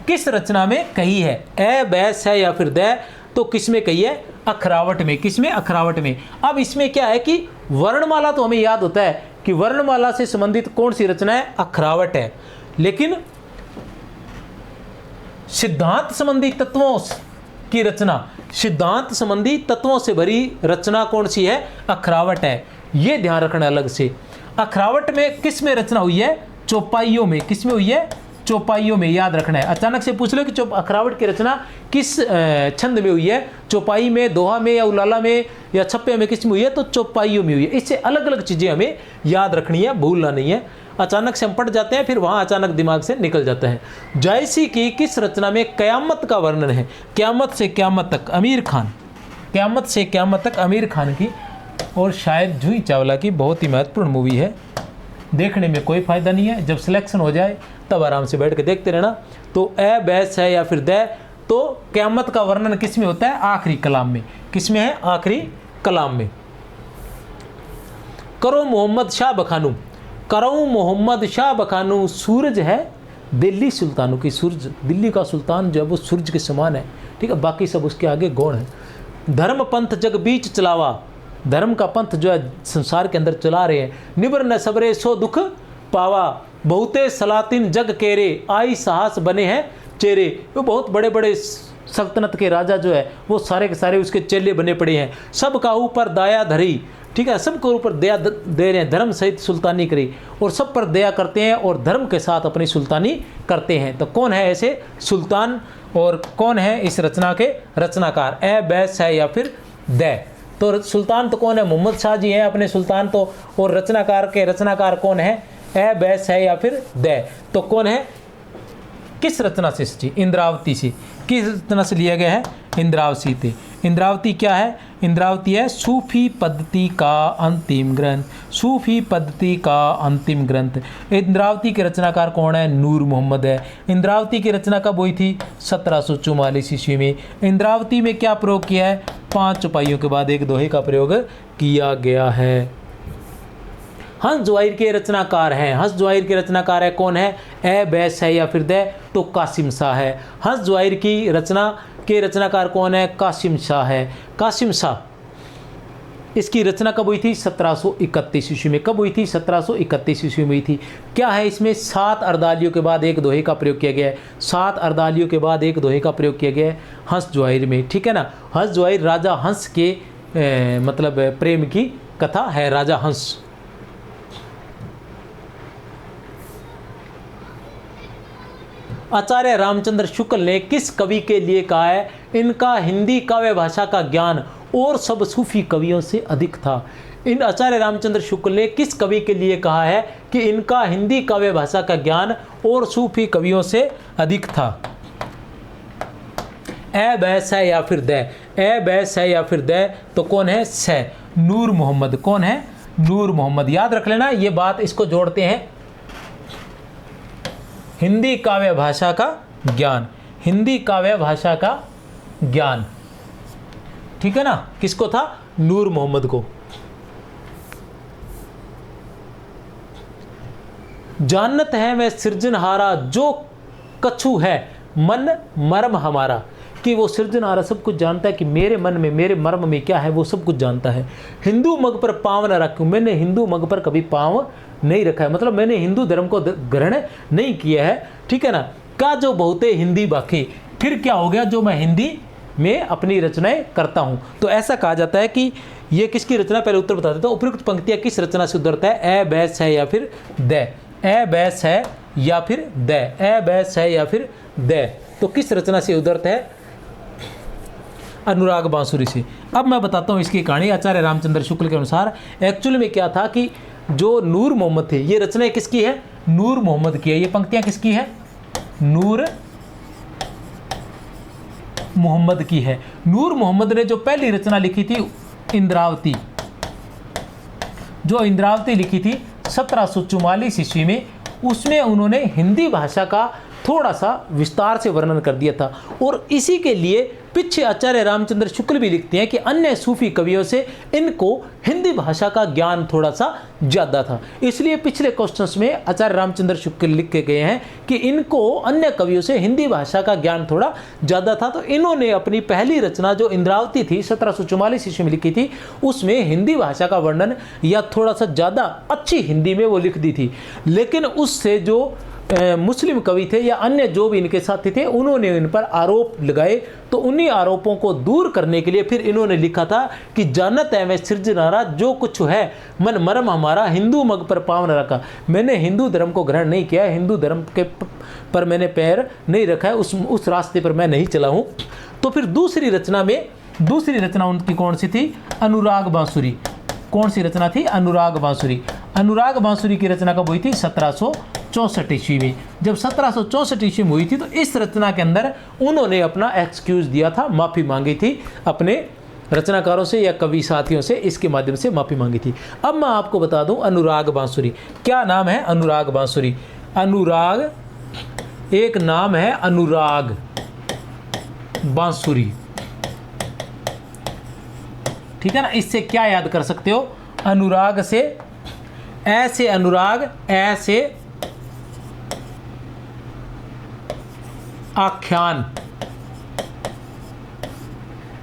किस रचना में कही है? ए, बै, से या फिर दै। तो किस में कही है? अखरावट में। किस में? अखरावट में। अब इसमें क्या है कि वर्णमाला तो हमें याद होता है कि वर्णमाला से संबंधित कौन सी रचना है? अखरावट है। लेकिन सिद्धांत संबंधी तत्वों की रचना, सिद्धांत संबंधी तत्वों से भरी रचना कौन सी है? अखरावट है। ये ध्यान रखना अलग से। अखरावट में किस में रचना हुई है? चौपाइयों में। किस में हुई है? चौपाइयों में। याद रखना है। अचानक से पूछ लो कि अखरावट की रचना किस छंद में हुई है? चौपाई में, दोहा में, या उलाला में, या छप्पे में, किस में हुई है? तो चौपाइयों में हुई है। इससे अलग अलग चीज़ें हमें याद रखनी है, भूलना नहीं है। अचानक से हम पढ़ जाते हैं, फिर वहाँ अचानक दिमाग से निकल जाता है। जायसी की किस रचना में क़यामत का वर्णन है? क़यामत से क़यामत तक, आमिर खान। क़यामत से क़यामत तक, आमिर खान की, और शायद जूही चावला की बहुत ही महत्वपूर्ण मूवी है। देखने में कोई फ़ायदा नहीं है, जब सिलेक्शन हो जाए तब आराम से बैठ के देखते रहना। तो ए, बै, से या फिर दै। तो क़यामत का वर्णन किस में होता है? आखिरी कलाम में। किस में है? आखिरी कलाम में। करो मोहम्मद शाह बखानू, करो मोहम्मद शाह बखानू, सूरज है दिल्ली सुल्तानों की। सूरज, दिल्ली का सुल्तान जो है वो सूरज के समान है। ठीक है, बाकी सब उसके आगे गौण है। धर्म पंथ जग बीच चलावा, धर्म का पंथ जो है संसार के अंदर चला रहे हैं। निबर न सबरे सो दुख पावा, बहुते सलातिन जग केरे, आई साहस बने हैं चेहरे। वो बहुत बड़े बड़े सल्तनत के राजा जो है वो सारे के सारे उसके चेले बने पड़े हैं। सबका ऊपर दया धरी। ठीक है, सबके ऊपर दया दे रहे हैं, धर्म सहित सुल्तानी करी, और सब पर दया करते हैं और धर्म के साथ अपनी सुल्तानी करते हैं। तो कौन है ऐसे सुल्तान और कौन है इस रचना के रचनाकार? ए, बै, से या फिर दै। तो सुल्तान तो कौन है? मोहम्मद शाह जी हैं अपने सुल्तान तो। और रचनाकार के रचनाकार कौन है? ए, बै, से या फिर दै। तो कौन है? किस रचना से सची? इंद्रावती से। किस रचना से लिया गया है? इंद्रावती से। इंद्रावती क्या है? इंद्रावती है सूफी पद्धति का अंतिम ग्रंथ। सूफी पद्धति का अंतिम ग्रंथ। इंद्रावती के रचनाकार कौन है? नूर मोहम्मद है। इंद्रावती की रचना कब हुई थी? 1744 ईस्वी में। इंद्रावती में क्या प्रयोग किया है? 5 चौपाइयों के बाद एक दोहे का प्रयोग किया गया है। हंस जुवाहिर के रचनाकार हैं। हंस जुवाहिर के रचनाकार है कौन है? ए, बै, से या फिर दै। तो कासिम शाह है। हंस जुवाहिर की रचना के रचनाकार कौन है? कासिम शाह है। कासिम शाह, इसकी रचना कब हुई थी? 1731 ईस्वी में। कब हुई थी? 1731 ईस्वी में हुई थी। क्या है इसमें? 7 अर्दालियों के बाद एक दोहे का प्रयोग किया गया है। 7 अर्दालियों के बाद एक दोहे का प्रयोग किया गया है हंस जुवाहिर में। ठीक है ना, हंस जुवाहिर राजा हंस के मतलब प्रेम की कथा है। राजा हंस। आचार्य रामचंद्र शुक्ल ने किस कवि के लिए कहा है? इनका हिंदी काव्य भाषा का ज्ञान और सब सूफी कवियों से अधिक था। इन आचार्य रामचंद्र शुक्ल ने किस कवि के लिए कहा है कि इनका हिंदी काव्य भाषा का ज्ञान और सूफी कवियों से अधिक था? ए, बै, से या फिर दै। ए, बै, से या फिर दै। तो कौन है? से। नूर मोहम्मद। कौन है? नूर मोहम्मद। याद रख लेना ये बात, इसको जोड़ते हैं हिंदी काव्य भाषा का ज्ञान, हिंदी काव्य भाषा का ज्ञान, ठीक है ना। किसको था? नूर मोहम्मद को। जानत है मैं सृजनहारा जो कछु है मन मर्म हमारा, कि वो सृजनहारा सब कुछ जानता है कि मेरे मन में, मेरे मर्म में क्या है, वो सब कुछ जानता है। हिंदू मग पर पाँव न रखूं, मैंने हिंदू मग पर कभी पाँव नहीं रखा है, मतलब मैंने हिंदू धर्म को ग्रहण नहीं किया है, ठीक है ना। का जो बहुते हिंदी बाकी, फिर क्या हो गया, जो मैं हिंदी में अपनी रचनाएं करता हूं। तो ऐसा कहा जाता है कि ये किसकी रचना, पहले उत्तर बता देता हूं। उपयुक्त पंक्तियां किस रचना से उद्धृत है? ए बैस है या फिर द, ए बैस है या फिर द, ए बैस है या फिर द, तो किस रचना से उद्धृत है? अनुराग बांसुरी से। अब मैं बताता हूँ इसकी कहानी। आचार्य रामचंद्र शुक्ल के अनुसार एक्चुअली में क्या था कि जो नूर मोहम्मद थे, ये रचना किसकी है? नूर मोहम्मद की है। ये पंक्तियां किसकी है? नूर मोहम्मद की है। नूर मोहम्मद ने जो पहली रचना लिखी थी इंद्रावती, जो इंद्रावती लिखी थी 1744 ईस्वी में, उसमें उन्होंने हिंदी भाषा का थोड़ा सा विस्तार से वर्णन कर दिया था। और इसी के लिए पीछे आचार्य रामचंद्र शुक्ल भी लिखते हैं कि अन्य सूफी कवियों से इनको हिंदी भाषा का ज्ञान थोड़ा सा ज़्यादा था। इसलिए पिछले क्वेश्चंस में आचार्य रामचंद्र शुक्ल लिख के गए हैं कि इनको अन्य कवियों से हिंदी भाषा का ज्ञान थोड़ा ज़्यादा था। तो इन्होंने अपनी पहली रचना जो इंद्रावती थी 1744 ईस्वी में लिखी थी, उसमें हिंदी भाषा का वर्णन या थोड़ा सा ज़्यादा अच्छी हिंदी में वो लिख दी थी। लेकिन उससे जो मुस्लिम कवि थे या अन्य जो भी इनके साथी थे, उन्होंने इन पर आरोप लगाए। तो उन्हीं आरोपों को दूर करने के लिए फिर इन्होंने लिखा था कि जानत है मैं सृजनहारा जो कुछ है मन मर्म हमारा, हिंदू मग पर पाँव न रखा। मैंने हिंदू धर्म को ग्रहण नहीं किया है, हिंदू धर्म के पर मैंने पैर नहीं रखा है, उस रास्ते पर मैं नहीं चला हूँ। तो फिर दूसरी रचना उनकी कौन सी थी? अनुराग बांसुरी। कौन सी रचना थी? अनुराग बांसुरी। अनुराग बांसुरी की रचना कब हुई थी? 1764 ईस्वी में। जब 1764 ईस्वी में हुई थी तो इस रचना के अंदर उन्होंने अपना एक्सक्यूज दिया था, माफ़ी मांगी थी अपने रचनाकारों से या कवि साथियों से, इसके माध्यम से माफ़ी मांगी थी। अब मैं आपको बता दूं अनुराग बांसुरी क्या नाम है। अनुराग बांसुरी, अनुराग एक नाम है, अनुराग बांसुरी, ठीक है ना। इससे क्या याद कर सकते हो? अनुराग से ऐसे अनुराग, ऐसे आख्यान,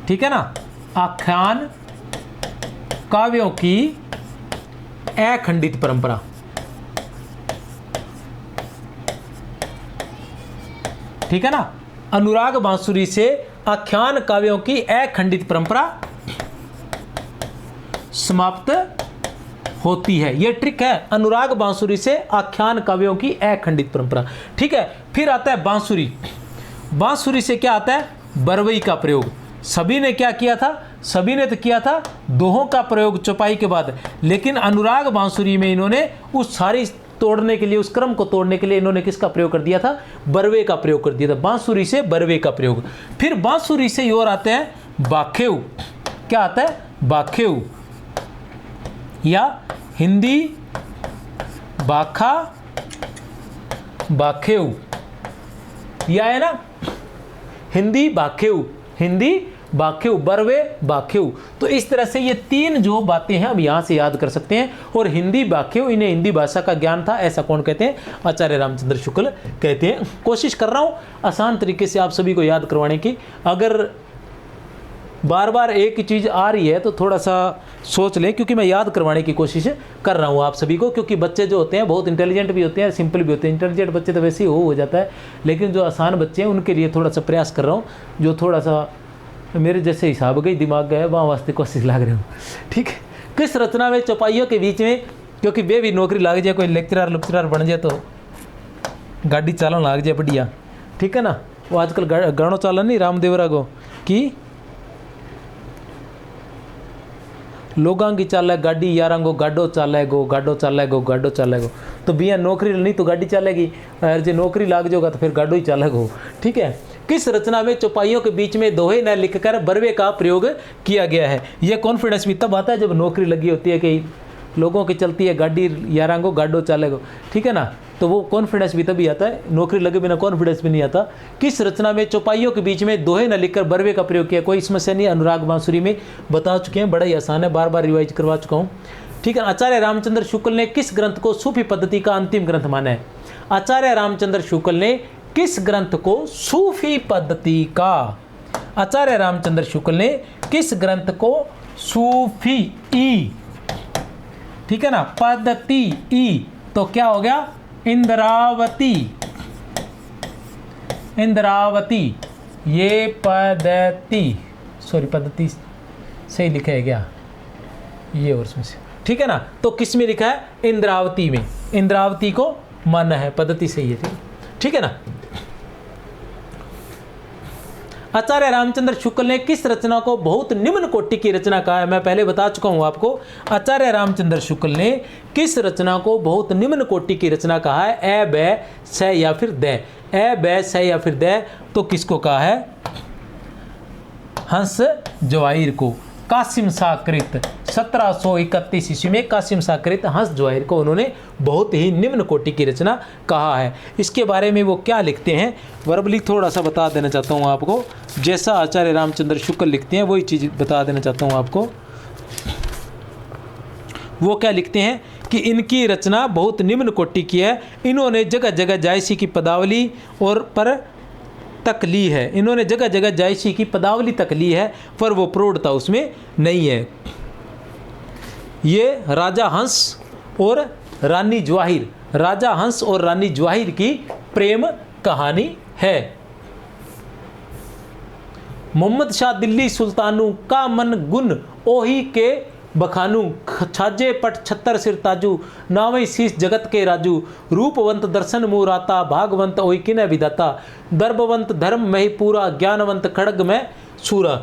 ठीक है ना। आख्यान काव्यों की अखंडित परंपरा, ठीक है ना। अनुराग बांसुरी से आख्यान काव्यों की अखंडित परंपरा समाप्त होती है। यह ट्रिक है, अनुराग बांसुरी से आख्यान काव्यों की अखंडित परंपरा, ठीक है। फिर आता है बांसुरी। बांसुरी से क्या आता है? बरवई का प्रयोग। सभी ने क्या किया था? सभी ने तो किया था दोहों का प्रयोग चौपाई के बाद, लेकिन अनुराग बांसुरी में इन्होंने उस सारी तोड़ने के लिए, उस क्रम को तोड़ने के लिए इन्होंने किसका प्रयोग कर दिया था? बरवे का प्रयोग कर दिया था। बांसुरी से बरवे का प्रयोग। फिर बांसुरी से और आते हैं बाखेऊ। क्या आता है? बाखेऊ या हिंदी बाखा, बाखेऊ, यह है ना हिंदी बाखेऊ, हिंदी बाखेऊ, बरवे बाखेऊ। तो इस तरह से ये तीन जो बातें हैं हम यहाँ से याद कर सकते हैं। और हिंदी बाखेऊ, इन्हें हिंदी भाषा का ज्ञान था, ऐसा कौन कहते हैं? आचार्य रामचंद्र शुक्ल कहते हैं। कोशिश कर रहा हूँ आसान तरीके से आप सभी को याद करवाने की। अगर बार बार एक ही चीज़ आ रही है तो थोड़ा सा सोच लें, क्योंकि मैं याद करवाने की कोशिश कर रहा हूँ आप सभी को। क्योंकि बच्चे जो होते हैं बहुत इंटेलिजेंट भी होते हैं, सिंपल भी होते हैं। इंटेलिजेंट बच्चे तो वैसे ही हो जाता है, लेकिन जो आसान बच्चे हैं उनके लिए थोड़ा सा प्रयास कर रहा हूँ, जो थोड़ा सा मेरे जैसे हिसाब गई दिमाग गया वहाँ वास्ते कोशिश लग रही हूँ, ठीक है। किस रचना में चौपाइयों के बीच में, क्योंकि वे भी नौकरी लग जाए, कोई लेक्चरर बन जाए तो गाड़ी चालन लग जाए बढ़िया, ठीक है ना। वो आजकल गाड़ो चालन नहीं रामदेवरा को कि लोगां की चाल है गाड़ी, यारां को गाडो चालेगो, गाडो चालेगो, गाडो चालेगो। तो बिया नौकरी नहीं तो गाड़ी चलेगी, और जो नौकरी लाग जाएगा तो फिर गाडो ही चालेगो, ठीक है। किस रचना में चौपाइयों के बीच में दोहे न लिखकर बरवे का प्रयोग किया गया है? यह कॉन्फिडेंस भी तब आता है जब नौकरी लगी होती है कि लोगों की चलती है गाड़ी, यारांगो गाडो चालेगो, ठीक है ना। तो वो कॉन्फिडेंस भी तभी आता है, नौकरी लगे बिना कॉन्फिडेंस भी नहीं आता। किस रचना में चौपाइयों के बीच में दोहे न लिखकर बरवे का प्रयोग किया? कोई समस्या नहीं, अनुराग बांसुरी में बता चुके हैं, बड़ा ही आसान है, बार बार रिवाइज करवा चुका हूँ, ठीक है। आचार्य रामचंद्र शुक्ल ने किस ग्रंथ को सूफी पद्धति का अंतिम ग्रंथ माना है? आचार्य रामचंद्र शुक्ल ने किस ग्रंथ को सूफी पद्धति का, आचार्य रामचंद्र शुक्ल ने किस ग्रंथ को सूफी ई, ठीक है ना, पद्धति ई, तो क्या हो गया? इंद्रावती, इंद्रावती, ये पद्धति, सॉरी पद्धति सही लिखा है क्या ये, और उसमें से, ठीक है ना। तो किस में लिखा है? इंद्रावती में, इंद्रावती को मानना है, पद्धति सही है, ठीक है ना। आचार्य रामचंद्र शुक्ल ने किस रचना को बहुत निम्न कोटि की रचना कहा है? मैं पहले बता चुका हूं आपको, आचार्य रामचंद्र शुक्ल ने किस रचना को बहुत निम्न कोटि की रचना कहा है? ए बै स या फिर द, ए बै स या फिर द, तो किसको कहा है? हंस जवाहिर को। कासिम शाह कृत 1731 ईस्वी में कासिम शाह कृत हंस जवाहिर को उन्होंने बहुत ही निम्न कोटि की रचना कहा है। इसके बारे में वो क्या लिखते हैं वर्बली थोड़ा सा बता देना चाहता हूँ आपको, जैसा आचार्य रामचंद्र शुक्ल लिखते हैं वही चीज़ बता देना चाहता हूँ आपको। वो क्या लिखते हैं कि इनकी रचना बहुत निम्न कोटि की है, इन्होंने जगह जगह जायसी की पदावली और पर तक ली है, इन्होंने जगह जगह जायसी की पदावली तक ली है, पर वो प्रौढ़ता उसमें नहीं है। ये राजा हंस और रानी जवाहिर, राजा हंस और रानी जवाहिर की प्रेम कहानी है। मोहम्मद शाह दिल्ली सुल्तानू का मन गुन ओही के बखानू, छाजे पट छत्तर सिर ताजू, नावई शीस जगत के राजू, रूपवंत दर्शन मुराता, भागवंत ओई किन विदाता, दर्भवंत धर्म में ही पूरा, ज्ञानवंत खड़ग में सूरा।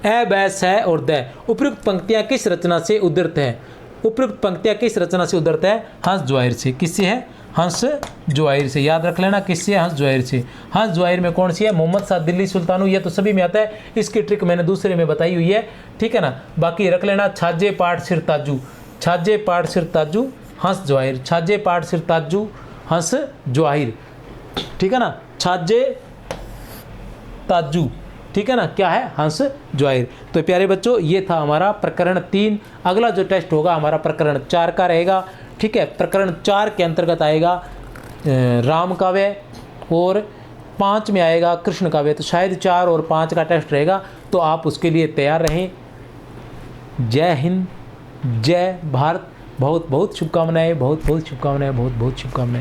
ए बैस है और द, उपयुक्त पंक्तियां किस रचना से उद्धृत हैं? उपयुक्त पंक्तियां किस रचना से उद्धृत है? हंस जवाहिर से। किससे है? हंस जवाहिर से, याद रख लेना किससे? हंस जवाहिर से। हंस जवाहिर में कौन सी है? मोहम्मद शाह दिल्ली सुल्तानू, ये तो सभी में आता है, इसकी ट्रिक मैंने दूसरे में बताई हुई है, ठीक है ना। बाकी रख लेना छाजे पाठ सिर ताजू, छाजे पाठ सिर ताजू हंस जवाहिर, छाजे पाठ सिर ताजू हंस जवाहिर, ठीक है ना। छाजे ताजू, ठीक है ना, क्या है? हंस जवाहिर। तो प्यारे बच्चों ये था हमारा प्रकरण 3। अगला जो टेस्ट होगा हमारा प्रकरण 4 का रहेगा, ठीक है। प्रकरण 4 के अंतर्गत आएगा राम काव्य और 5 में आएगा कृष्ण काव्य। तो शायद 4 और 5 का टेस्ट रहेगा, तो आप उसके लिए तैयार रहें। जय हिंद, जय भारत, बहुत बहुत शुभकामनाएं, बहुत बहुत शुभकामनाएं, बहुत बहुत शुभकामनाएं।